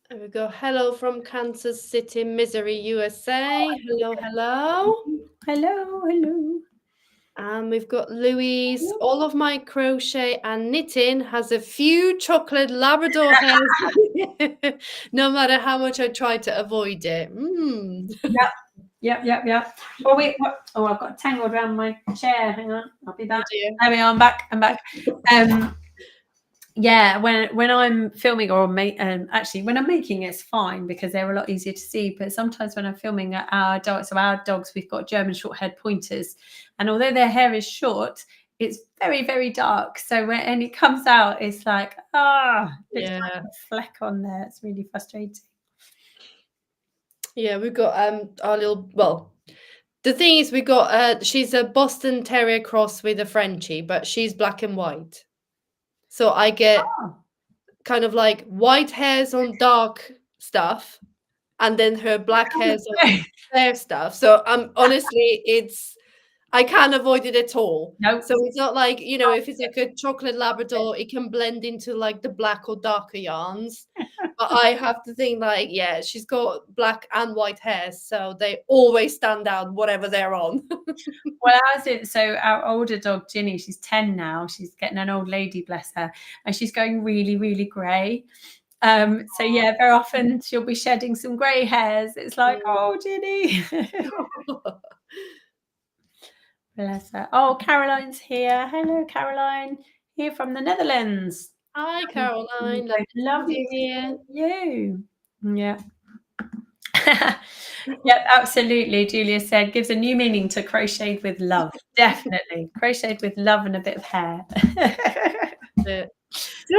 There we go. Hello from Kansas City, Missouri, USA. Hello, hello. Hello, hello. And we've got Louise. All of my crochet and knitting has a few chocolate Labrador hairs, no matter how much I try to avoid it. Yep. Well, I've got tangled around my chair. Hang on, I'll be back. Oh, There we are. I'm back. Yeah, when I'm filming or actually when I'm making, it's fine because they're a lot easier to see. But sometimes when I'm filming our dogs, we've got German short-haired pointers, and although their hair is short, it's very, very dark. So when it comes out, it's like it's like a fleck on there. It's really frustrating. Yeah, we've got our little, well, the thing is we got she's a Boston Terrier cross with a Frenchie, but she's black and white. So I get kind of like white hairs on dark stuff, and then her black hairs on fair stuff. So honestly, I can't avoid it at all. Nope. So it's not like, if it's like a chocolate Labrador, it can blend into like the black or darker yarns. But I have to think like, she's got black and white hair, so they always stand out whatever they're on. Well, so our older dog Ginny, she's 10 now. She's getting an old lady, bless her, and she's going really, really grey. So yeah, very often she'll be shedding some grey hairs. It's like, oh, Ginny. Bless her. Oh, Caroline's here. Hello, Caroline. Here from the Netherlands. Hi, Caroline. Lovely to see you. Yeah. Yep, absolutely. Julia said, gives a new meaning to crocheted with love. Definitely. Crocheted with love and a bit of hair.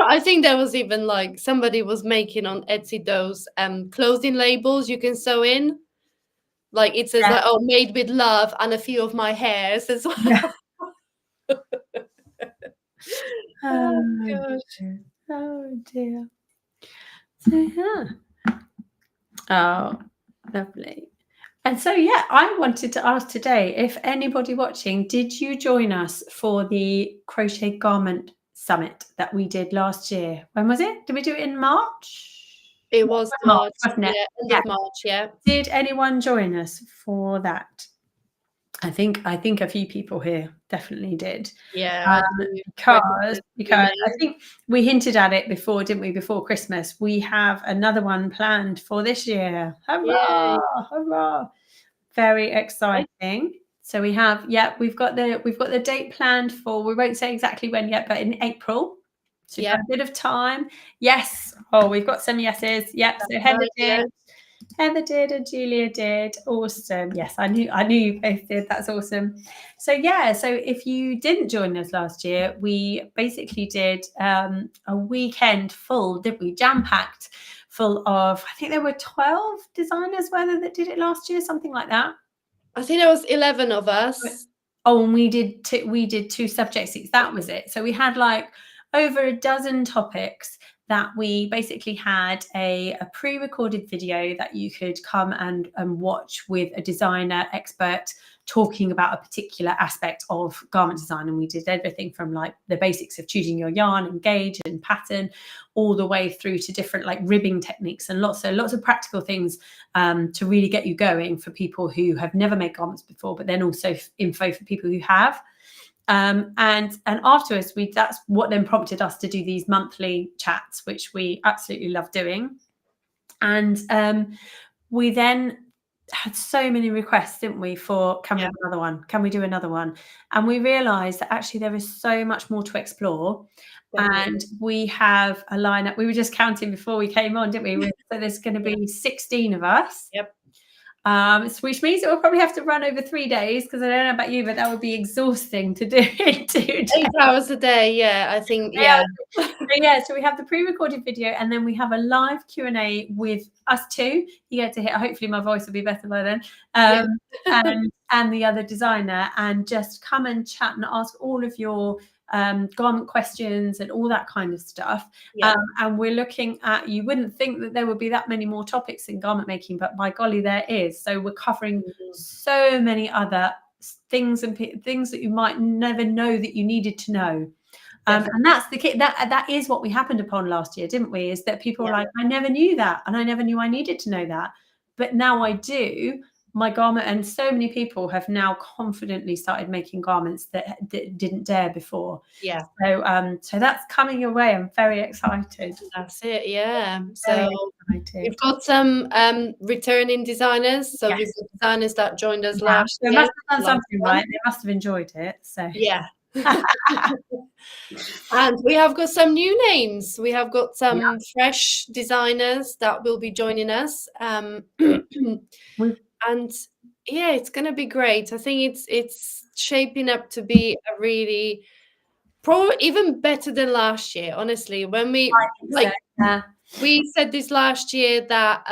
I think there was even like somebody was making on Etsy those clothing labels you can sew in. Like it says like, made with love and a few of my hairs as well. Yeah. Oh gosh. Oh dear. So yeah. Oh, lovely. And so I wanted to ask today, if anybody watching, did you join us for the Crochet Garment Summit that we did last year? When was it? Did we do it in March? It was March, wasn't it? End of March, Did anyone join us for that? I think a few people here definitely did. Yeah, because I think we hinted at it before, didn't we? Before Christmas, we have another one planned for this year. Hurrah! Hurrah! Very exciting. So we have, we've got the date planned for. We won't say exactly when yet, but in April. So a bit of time. Yes. Oh, we've got some yeses. Yep. So Heather did. Heather did and Julia did. Awesome. Yes, I knew you both did. That's awesome. So so if you didn't join us last year, we basically did a weekend full, didn't we? Jam-packed full of, I think there were 12 designers that did it last year, something like that. I think there was 11 of us. Oh, and we did two subject seats. That was it. So we had like over a dozen topics that we basically had a pre-recorded video that you could come and watch with a designer expert talking about a particular aspect of garment design. And we did everything from like the basics of choosing your yarn and gauge and pattern, all the way through to different like ribbing techniques and lots of practical things to really get you going for people who have never made garments before, but then also info for people who have. And afterwards, that's what then prompted us to do these monthly chats, which we absolutely love doing. And we then had so many requests, didn't we, for can we do another one? Can we do another one? And we realized that actually there is so much more to explore. And we have a lineup. We were just counting before we came on, didn't we? So there's going to be 16 of us. Yep. Which means it will probably have to run over 3 days, because I don't know about you, but that would be exhausting to do it 2 days. 8 hours a day, yeah, I think, yeah. So we have the pre-recorded video, and then we have a live Q&A with us two. You get to hear, hopefully my voice will be better by then, and the other designer, and just come and chat and ask all of your garment questions and all that kind of stuff. And we're looking at, you wouldn't think that there would be that many more topics in garment making, but by golly, there is. So we're covering so many other things and things that you might never know that you needed to know. And that's the key. That is what we happened upon last year, didn't we? Is that people were like, I never knew that, and I never knew I needed to know that, but now I do. My garment, and so many people have now confidently started making garments that didn't dare before. So that's coming your way. I'm very excited. That's it. Yeah. So we've got some returning designers. So we've got designers that joined us last year. They must have done something right. They must have enjoyed it. So and we have got some new names. We have got some fresh designers that will be joining us. And yeah, it's gonna be great. I think it's shaping up to be a really, probably even better than last year. Honestly, when we we said this last year that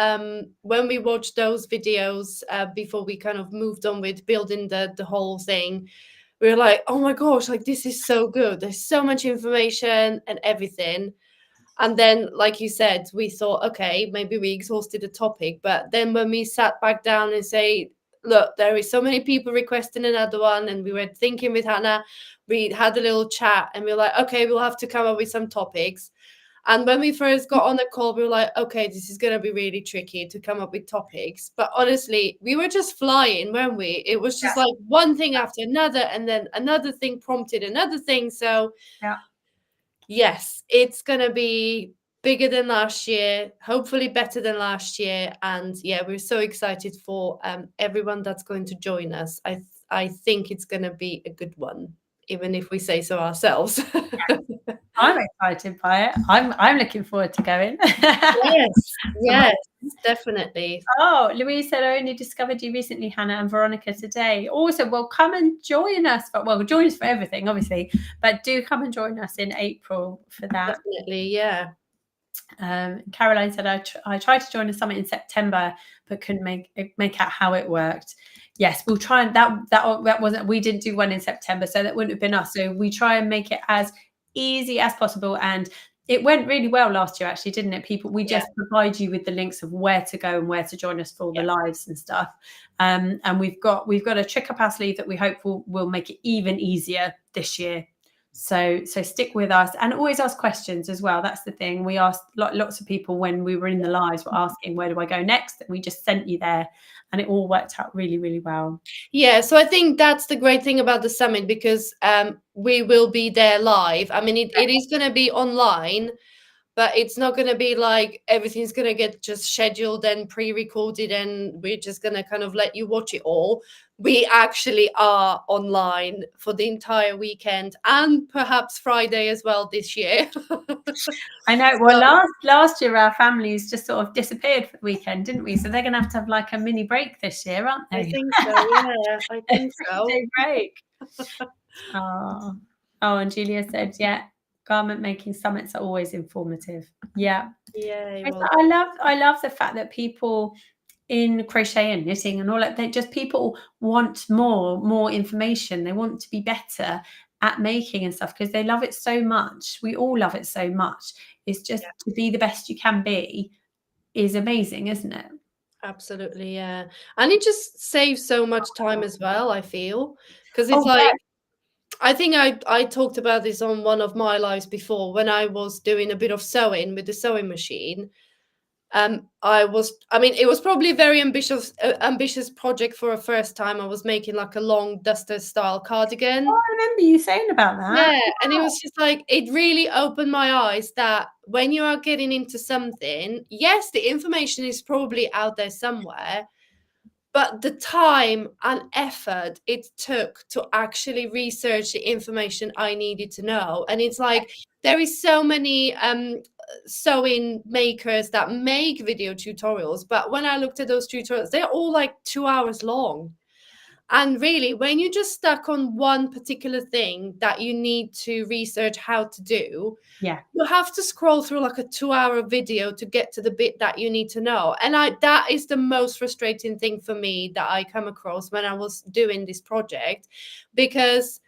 when we watched those videos before we kind of moved on with building the whole thing, we were like, oh my gosh, like this is so good. There's so much information and everything. And then, like you said, we thought, okay, maybe we exhausted the topic. But then when we sat back down and say, look, there is so many people requesting another one, and we were thinking with Hannah, we had a little chat, and we were like, okay, we'll have to come up with some topics. And when we first got on the call, we were like, okay, this is going to be really tricky to come up with topics. But honestly, we were just flying, weren't we? It was just like one thing after another, and then another thing prompted another thing. So yes, it's going to be bigger than last year, hopefully better than last year. And yeah, we're so excited for everyone that's going to join us. I think it's going to be a good one, even if we say so ourselves. I'm excited by it. I'm looking forward to going. Yes, definitely. Oh, Louise said, I only discovered you recently, Hannah and Veronika, today. Also, well, come and join us. Join us for everything, obviously, but do come and join us in April for that. Definitely, yeah. Caroline said, I tried to join a summit in September, but couldn't make out how it worked. Yes, we'll try. And that wasn't, we didn't do one in September, so that wouldn't have been us. So we try and make it as easy as possible, and it went really well last year, actually, didn't it? We just provide you with the links of where to go and where to join us for all the lives and stuff. And we've got a trick up our sleeve that we hope will make it even easier this year. So stick with us, and always ask questions as well. That's the thing. We asked lots of people when we were in the lives, were asking, where do I go next? And we just sent you there, and it all worked out really, really well. Yeah, so I think that's the great thing about the summit, because we will be there live. I mean, it is going to be online, but it's not going to be like everything's going to get just scheduled and pre-recorded and we're just going to kind of let you watch it all. We actually are online for the entire weekend, and perhaps Friday as well this year. I know. Well, last year our families just sort of disappeared for the weekend, didn't we? So they're going to have like a mini break this year, aren't they? I think so. Yeah, I think so. Break. Oh, and Julia said, garment making summits are always informative. Yeah. I love the fact that people in crochet and knitting and all that, people want more information. They want to be better at making and stuff because they love it so much. We all love it so much. It's just to be the best you can be is amazing, isn't it? Absolutely, yeah. And it just saves so much time as well, I feel, because it's I think I talked about this on one of my lives before, when I was doing a bit of sewing with the sewing machine. It was probably a very ambitious project for a first time. I was making like a long duster style cardigan. Oh, I remember you saying about that. Yeah, and it was just like, it really opened my eyes that when you are getting into something, yes, the information is probably out there somewhere, but the time and effort it took to actually research the information I needed to know. And it's like, there is so many sewing makers that make video tutorials, but when I looked at those tutorials, they're all like 2 hours long. And really, when you're just stuck on one particular thing that you need to research how to do, Yeah. you have to scroll through like a 2-hour video to get to the bit that you need to know. And that is the most frustrating thing for me that I come across when I was doing this project, because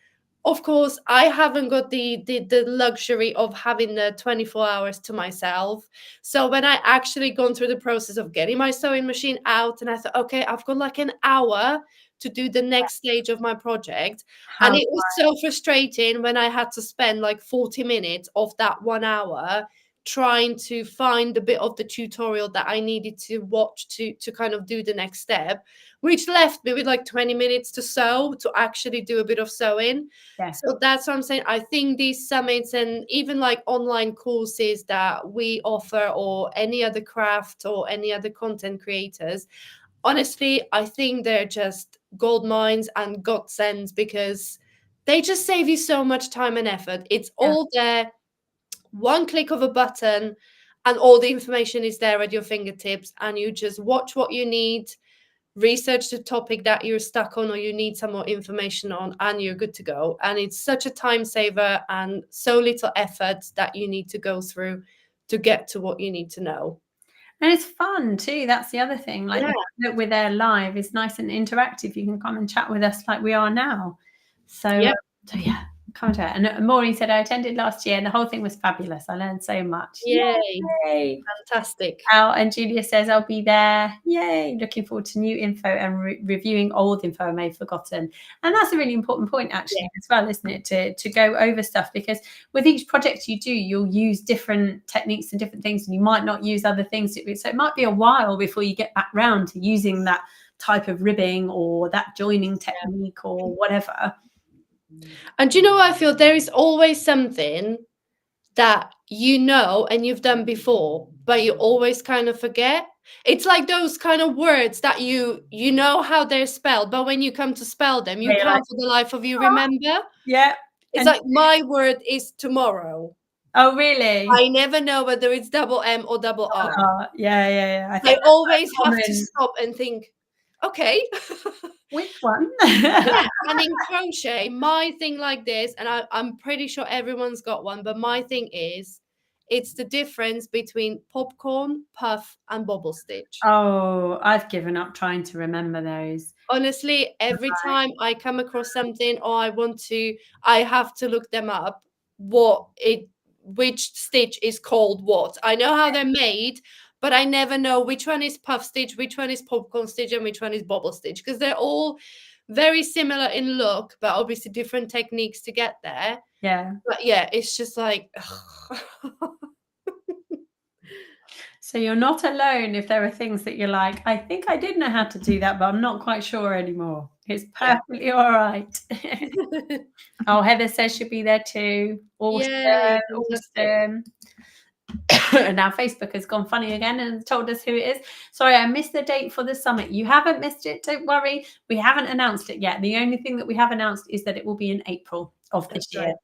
of course I haven't got the luxury of having the 24 hours to myself. So when I actually gone through the process of getting my sewing machine out, and I thought, okay, I've got like an hour to do the next stage of my project. And it was so frustrating when I had to spend like 40 minutes of that 1 hour trying to find the bit of the tutorial that I needed to watch to kind of do the next step, which left me with like 20 minutes to sew, to actually do a bit of sewing. Yeah. So that's what I'm saying. I think these summits and even like online courses that we offer, or any other craft or any other content creators, honestly, I think they're just gold mines and godsends, because they just save you so much time and effort. It's all there, one click of a button, and all the information is there at your fingertips, and you just watch what you need, research the topic that you're stuck on or you need some more information on, and you're good to go. And it's such a time saver and so little effort that you need to go through to get to what you need to know. And it's fun too. That's the other thing. Like that we're there live is nice and interactive. You can come and chat with us like we are now. So, so yeah, come to it. And Maureen said, I attended last year and the whole thing was fabulous. I learned so much. Yay. Fantastic. Al and Julia says, I'll be there. Yay. Looking forward to new info and reviewing old info I may have forgotten. And that's a really important point actually as well, isn't it? To go over stuff, because with each project you do, you'll use different techniques and different things, and you might not use other things. So it might be a while before you get back round to using that type of ribbing or that joining technique or whatever. And do you know what I feel? There is always something that you know and you've done before, but you always kind of forget. It's like those kind of words that you know how they're spelled, but when you come to spell them, you can't for the life of you remember. Yeah. It's like my word is tomorrow. Oh, really? I never know whether it's double M or double R. Yeah. I always have to stop and think, okay. Which one? And in crochet, my thing like this, and I'm pretty sure everyone's got one, but my thing is, it's the difference between popcorn, puff, and bobble stitch. Oh, I've given up trying to remember those. Honestly, every time I come across something or I have to look them up, which stitch is called what. I know how they're made, but I never know which one is puff stitch, which one is popcorn stitch, and which one is bobble stitch, because they're all very similar in look, but obviously different techniques to get there. Yeah. But yeah, it's just like... So you're not alone if there are things that you're like, I think I did know how to do that, but I'm not quite sure anymore. It's perfectly all right. Oh, Heather says she'll be there too. Awesome. And now Facebook has gone funny again and told us who it is. Sorry, I missed the date for the summit. You haven't missed it, don't worry. We haven't announced it yet. The only thing that we have announced is that it will be in April of this year.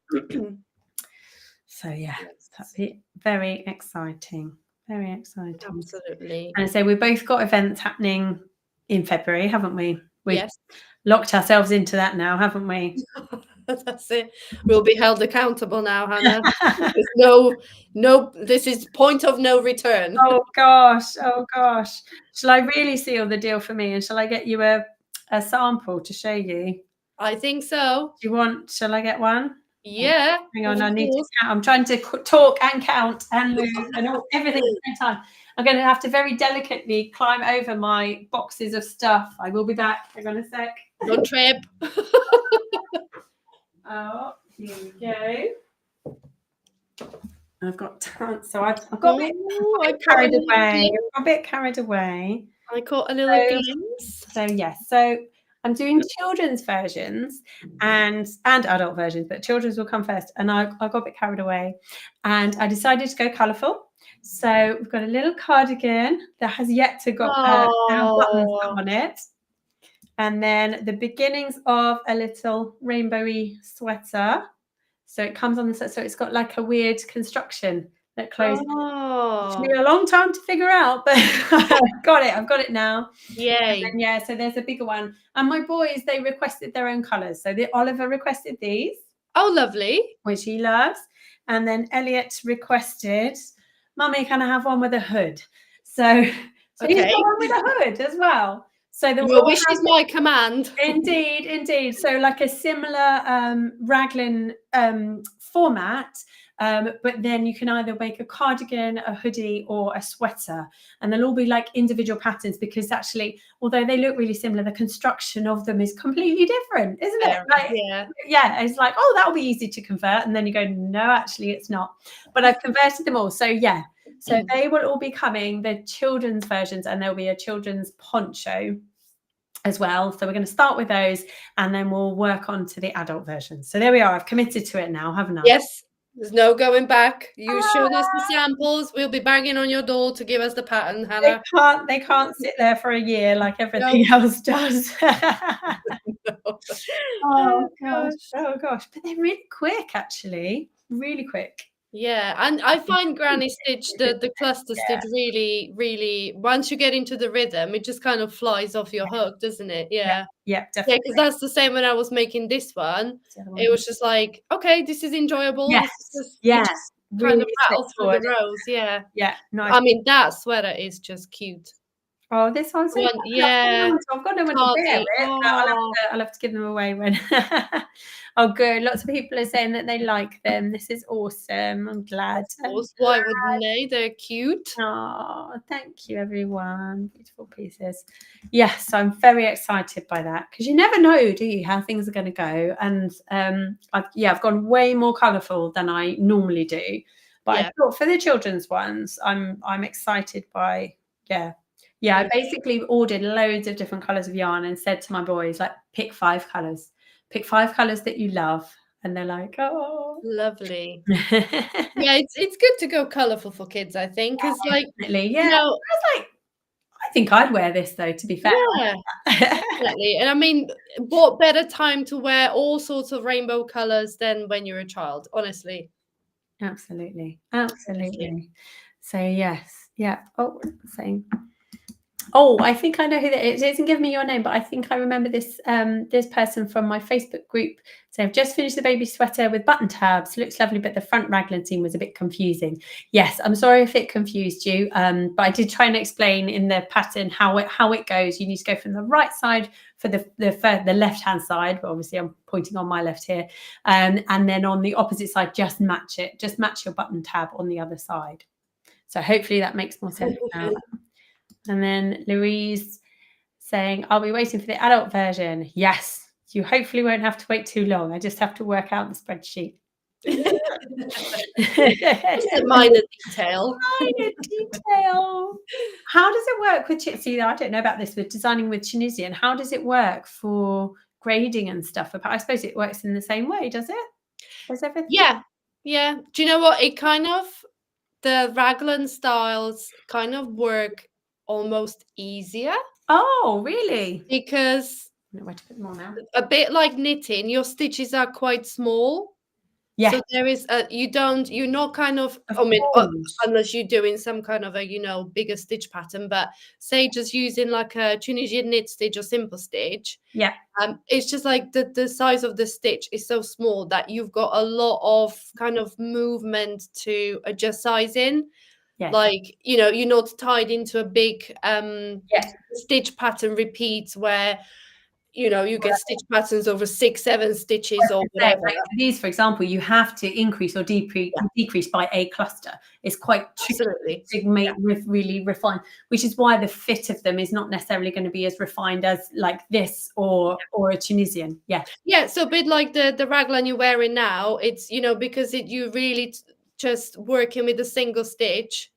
So yeah, that'll be very exciting. Very exciting. Absolutely. And so we've both got events happening in February, haven't we? We've Yes. Locked ourselves into that now, haven't we? That's it. We'll be held accountable now, Hannah. This is point of no return. Oh gosh. Shall I really seal the deal for me, and shall I get you a sample to show you? I think so. Shall I get one? Yeah. Hang on, I need to count. I'm trying to talk and count and move and everything at the same time. I'm going to have to very delicately climb over my boxes of stuff. I will be back. Hang on a sec. Don't trip. Oh, here we go. I've got tons. So I've got a bit carried away. I caught a little glimpse. So yes. So I'm doing children's versions and adult versions, but children's will come first. And I got a bit carried away, and I decided to go colourful. So we've got a little cardigan that has yet to got buttons on it, and then the beginnings of a little rainbowy sweater. So it comes on the side. So it's got like a weird construction that closes. It took Oh, me a long time to figure out, but I've got it now. yay. And yeah, so there's a bigger one. And my boys, they requested their own colours. So Oliver requested these, Oh, lovely. which he loves. And then Elliot requested, Mummy, can I have one with a hood? So he's got one with a hood as well. So Your wish is my command. Indeed. So like a similar raglan format, but then you can either make a cardigan, a hoodie, or a sweater, and they'll all be like individual patterns, because actually, although they look really similar, the construction of them is completely different, isn't it? Like, yeah, it's like, oh, that'll be easy to convert, and then you go, no, actually it's not. But I've converted them all. So yeah, so they will all be coming, the children's versions, and there'll be a children's poncho as well. So we're going to start with those, and then we'll work on to the adult version. So there we are. I've committed to it now, haven't I? Yes. There's no going back. You showed us the samples. We'll be banging on your door to give us the pattern, Hannah. They can't sit there for a year like everything else does. No. Oh gosh. But they're really quick, actually. Really quick. Yeah, and I find granny stitch, the cluster stitch, really, really, once you get into the rhythm, it just kind of flies off your hook, doesn't it? Yeah. Yeah, Yeah, definitely. because that's the same when I was making this one. It was just like, okay, this is enjoyable. Yes. This is Yeah. just Really kind of rattle through the rows. Yeah. Yeah. Nice. I mean, that sweater is just cute. Oh, this one's so One, yeah. I've got no one to wear it. I'll have to give them away when. Oh, good. Lots of people are saying that they like them. This is awesome. I'm glad. Why wouldn't they? They're cute. Oh, thank you, everyone. Beautiful pieces. Yes, I'm very excited by that, because you never know, do you, how things are going to go. And I've gone way more colourful than I normally do. But I thought for the children's ones, I'm excited by I basically ordered loads of different colours of yarn and said to my boys, like, pick 5 colours that you love, and they're like, oh, lovely. Yeah, it's good to go colourful for kids, I think, because definitely. Yeah, you know, I was like, I think I'd wear this, though, to be fair. Yeah, definitely. And I mean, what better time to wear all sorts of rainbow colours than when you're a child, honestly. Absolutely. So yes, yeah. Oh, saying. Oh, I think I know who that is. It doesn't give me your name, but I think I remember this this person from my Facebook group. So I've just finished the baby sweater with button tabs. Looks lovely, but the front raglan seam was a bit confusing. Yes, I'm sorry if it confused you, but I did try and explain in the pattern how it goes. You need to go from the right side for the left-hand side, but obviously I'm pointing on my left here, and then on the opposite side, just match it. Just match your button tab on the other side. So hopefully that makes more sense now. And then Louise saying, I'll be waiting for the adult version. Yes, you hopefully won't have to wait too long. I just have to work out the spreadsheet. Just a minor detail. How does it work with See, I don't know about this with designing with Tunisian. How does it work for grading and stuff? I suppose it works in the same way, does it? Does everything? Yeah. Do you know what? The raglan styles kind of work almost easier. Oh, really? Because I know where to put them on now. A bit like knitting, your stitches are quite small. Yeah. So there is you're not kind of unless you're doing some kind of a bigger stitch pattern, but say just using like a Tunisian knit stitch or simple stitch. Yeah. It's just like the size of the stitch is so small that you've got a lot of kind of movement to adjust size in. Yes. Like, you're not tied into a big stitch pattern repeats where you get stitch patterns over 6-7 stitches or whatever. Like these, for example, you have to increase or decrease by a cluster. It's quite tricky to make really refined, which is why the fit of them is not necessarily going to be as refined as like this or a Tunisian. Yeah. So a bit like the raglan you're wearing now, it's because you really just working with a single stitch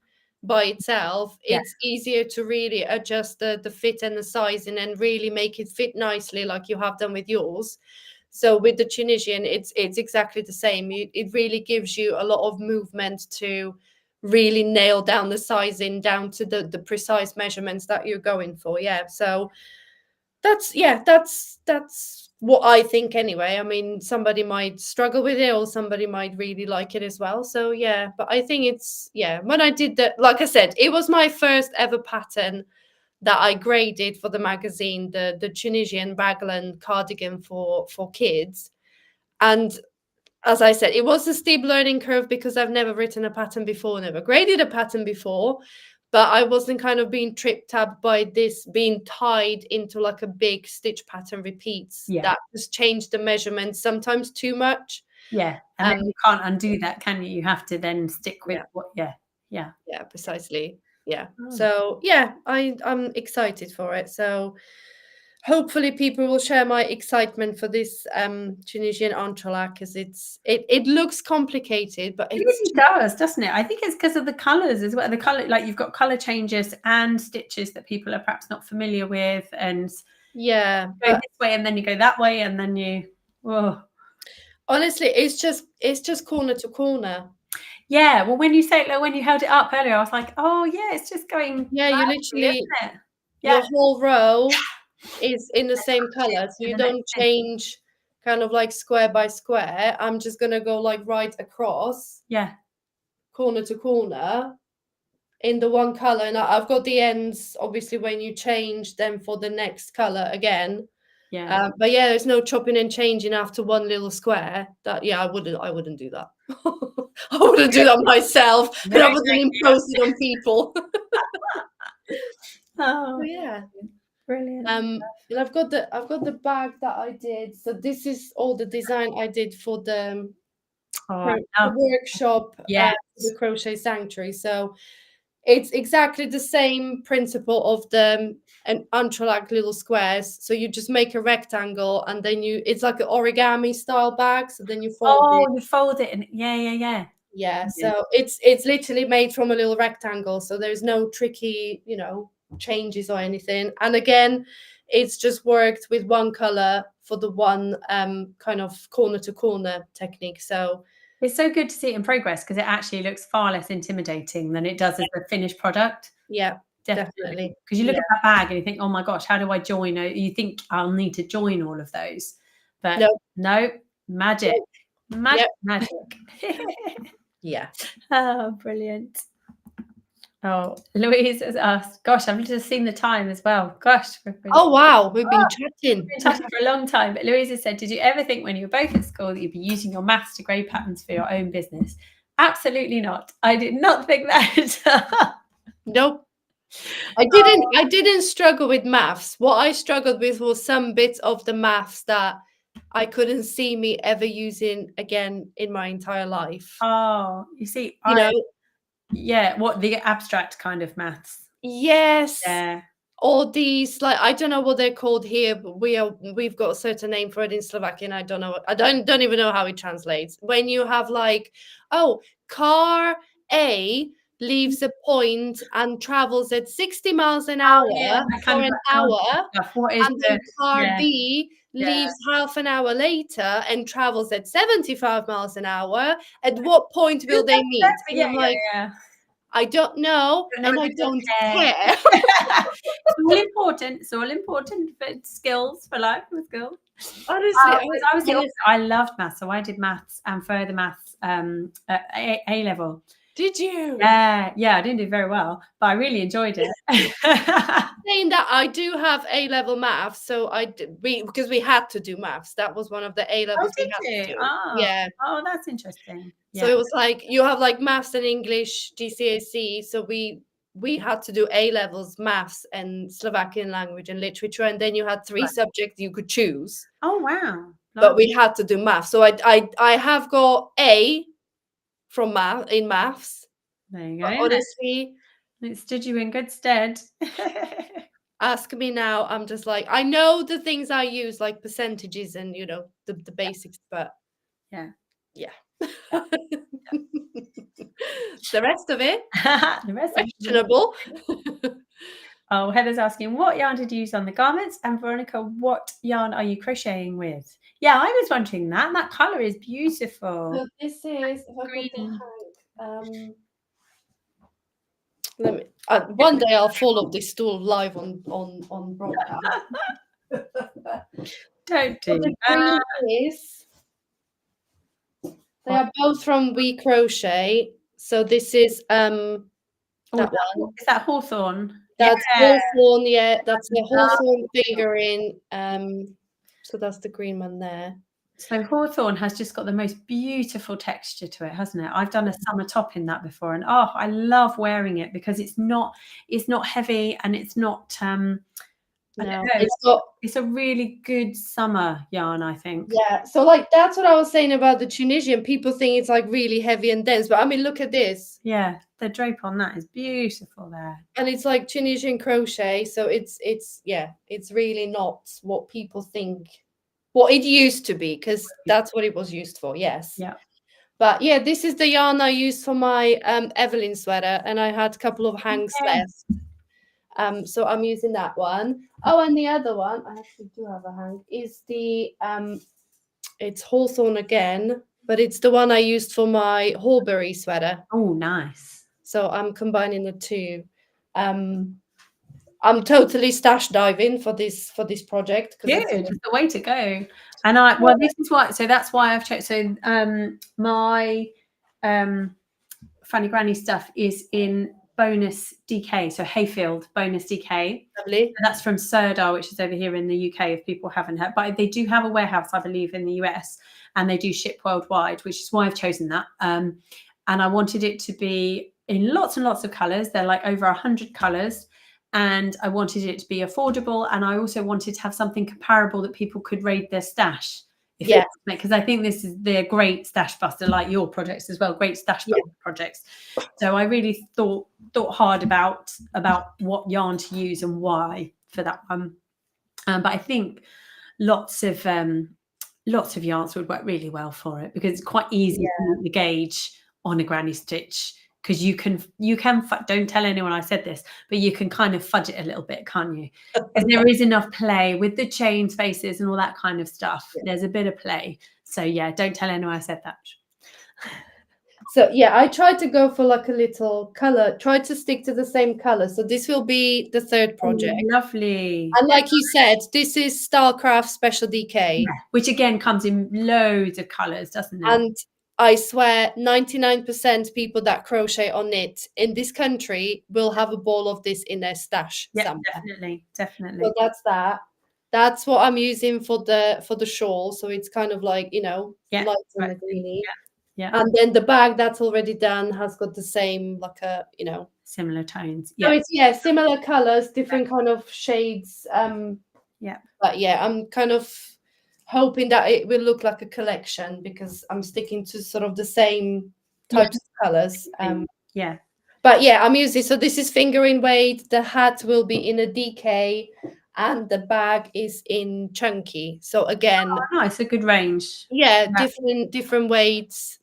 by itself, it's easier to really adjust the fit and the sizing and really make it fit nicely like you have done with yours. So with the Tunisian, it's exactly the same. It really gives you a lot of movement to really nail down the sizing down to the precise measurements that you're going for. So that's what I think anyway. I mean, somebody might struggle with it, or somebody might really like it as well. So yeah, but I think it's, yeah, when I did that, like I said, it was my first ever pattern that I graded for the magazine, the Tunisian raglan cardigan for kids. And as I said, it was a steep learning curve because I've never written a pattern before, never graded a pattern before, but I wasn't kind of being tripped up by this being tied into like a big stitch pattern repeats that just changed the measurements sometimes too much. Yeah, and then you can't undo that, can you? You have to then stick with what. Yeah, precisely. Yeah. So yeah, I'm excited for it. So hopefully people will share my excitement for this Tunisian entrelac, because it looks complicated, but It really does, doesn't it? I think it's because of the colours as well. The colour, like you've got colour changes and stitches that people are perhaps not familiar with, and you go this way and then you go that way, and then you. Whoa. Honestly, it's just corner to corner. Yeah, well, when you say, like, when you held it up earlier, I was like, oh yeah, it's just going. Yeah, you literally, isn't it? your whole row is in the same color, so you don't change kind of like square by square. I'm just gonna go like right across, corner to corner in the one color, and I've got the ends obviously when you change them for the next color again. But yeah, there's no chopping and changing after one little square. That I wouldn't do that. I wouldn't do that myself, but I wouldn't impose it on people. Oh yeah, brilliant. And I've got the bag that I did. So this is all the design I did for the workshop, the Crochet Sanctuary. So it's exactly the same principle of an entrelac little squares. So you just make a rectangle, and then it's like an origami style bag. So then you fold it. You fold it, and yeah. So it's literally made from a little rectangle. So there's no tricky, changes or anything. And again, it's just worked with one color for the one kind of corner to corner technique. So it's so good to see it in progress, because it actually looks far less intimidating than it does as a finished product. Yeah, definitely. Because you look at that bag and you think, oh my gosh, how do I join? You think I'll need to join all of those, but no, magic. Yeah. Oh, brilliant. Oh, Louise has asked, gosh, I've just seen the time as well. Gosh. Oh, wow. We've been chatting. We've been chatting for a long time. But Louise has said, did you ever think when you were both at school that you'd be using your maths to grade patterns for your own business? Absolutely not. I did not think that. Nope. I didn't struggle with maths. What I struggled with was some bits of the maths that I couldn't see me ever using again in my entire life. Oh, you see, what, the abstract kind of maths? Yes. Yeah. All these, like, I don't know what they're called here, but we've got a certain name for it in Slovakian. I don't know. I don't even know how it translates. When you have like, car A leaves a point and travels at 60 miles an hour for an hour, and then car B leaves half an hour later and travels at 75 miles an hour. At what point will they meet? And I'm like, I don't know, and I don't care. It's all important for skills, for life and skills. Honestly, I loved maths, so I did maths and further maths at A level. Did you? Yeah, I didn't do very well, but I really enjoyed it. Saying that, I do have A level maths, so because we had to do maths. That was one of the A levels we had to do. Yeah. Oh, that's interesting. So it was like you have like maths and English GCSE. So we had to do A levels, maths and Slovakian language and literature, and then you had 3 subjects you could choose. Oh wow! But we had to do maths. So I have got A from maths. There you go. But honestly, it stood you in good stead. Ask me now. I'm just like, I know the things I use, like percentages and the basics, but yeah. The rest of it, questionable. Oh, Heather's asking, what yarn did you use on the garments? And Veronica, what yarn are you crocheting with? Yeah, I was wondering that. That colour is beautiful. So this is green. Let me. One day I'll fall off this stool live on broadcast. Don't So do the that. green is, they are both from We Crochet. So this is Oh, that one. is that hawthorn? That's Yeah. hawthorn, yeah, that's a Love hawthorn hawthorn. figurine. So that's the green one there. So hawthorn has just got the most beautiful texture to it, hasn't it? I've done a summer top in that before, and oh, I love wearing it because it's not heavy and it's not I don't No, know. it's got, It's a really good summer yarn, I think. yeah. So like that's what I was saying about the Tunisian. People think it's like really heavy and dense, but I mean, look at this. Yeah, the drape on that is beautiful there. And it's like Tunisian crochet, so it's yeah, it's really not what people think. What it used to be, because that's what it was used for. Yes. Yeah. But yeah, this is the yarn I used for my Evelyn sweater, and I had a couple of hangs left. So I'm using that one. Oh, and the other one, I actually do have a hang, is the it's hawthorn again, but it's the one I used for my Horbury sweater. Oh, nice. So I'm combining the two. I'm totally stash diving for this project Good, it's the way to go. And this is why. So that's why I've checked. So my Funny Granny stuff is in bonus DK, so Hayfield bonus DK. Lovely. So that's from Sirdar, which is over here in the UK. If people haven't heard, but they do have a warehouse, I believe, in the US, and they do ship worldwide, which is why I've chosen that. And I wanted it to be in lots and lots of colours. They're like over 100 colours. And I wanted it to be affordable, and I also wanted to have something comparable that people could raid their stash. Yeah, because I think they're great stash buster, like your projects as well, great stash buster projects. So I really thought hard about what yarn to use and why for that one. But I think lots of yarns would work really well for it, because it's quite easy to meet the gauge on a granny stitch. Because you can don't tell anyone I said this, but you can kind of fudge it a little bit, can't you? Because there is enough play with the chain spaces and all that kind of stuff. There's a bit of play. So yeah, don't tell anyone I said that. So yeah, I tried to go for like a little color, try to stick to the same color. So this will be the third project. Oh, lovely. And like you said, this is Starcraft Special DK. Yeah, which again comes in loads of colors, doesn't it? And I swear 99% people that crochet or knit in this country will have a ball of this in their stash somewhere. Definitely. So that's that. That's what I'm using for the shawl. So it's kind of like, light and the greeny. Yeah. And then the bag that's already done has got the same, like similar tones. So it's similar colors, different kind of shades. But yeah, I'm kind of hoping that it will look like a collection, because I'm sticking to sort of the same types of colors. But yeah, I'm using, so this is fingering weight, the hat will be in a DK, and the bag is in chunky. So again, nice, a good range. Yeah, different weights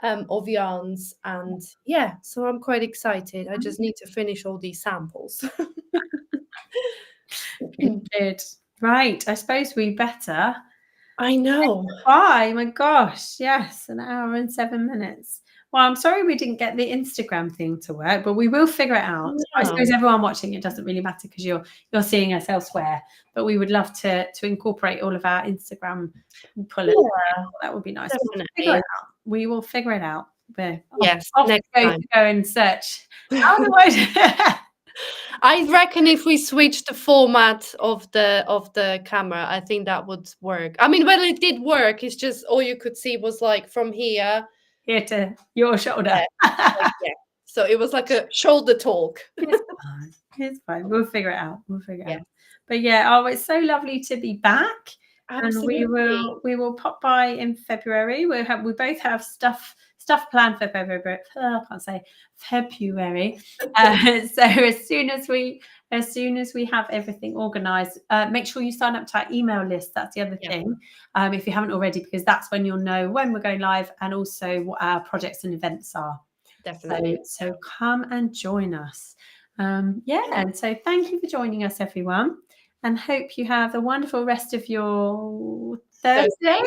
of yarns, and yeah, so I'm quite excited. I just need to finish all these samples. Good. Right, I suppose we better. I know. Bye. My gosh, yes, 1 hour and 7 minutes. Well, I'm sorry we didn't get the Instagram thing to work, but we will figure it out. I suppose everyone watching it doesn't really matter, because you're seeing us elsewhere. But we would love to incorporate all of our Instagram pullers. Yeah, that would be nice. We will figure it out. Yes, next time. Go and search. I reckon if we switch the format of the camera, I think that would work. I mean, well, it did work. It's just all you could see was like from here to your shoulder. So it was like a shoulder talk. It's fine. We'll figure it out. But yeah, it's so lovely to be back. Absolutely. And we will pop by in February. We both have stuff planned for February. I can't say February. So as soon as we have everything organized, make sure you sign up to our email list. That's the other thing. If you haven't already, because that's when you'll know when we're going live, and also what our projects and events are. Definitely. So come and join us. And so thank you for joining us, everyone. And hope you have a wonderful rest of your Thursday.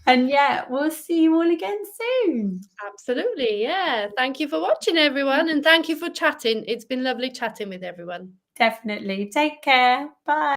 And we'll see you all again soon. Absolutely. Yeah. Thank you for watching, everyone. And thank you for chatting. It's been lovely chatting with everyone. Definitely. Take care. Bye.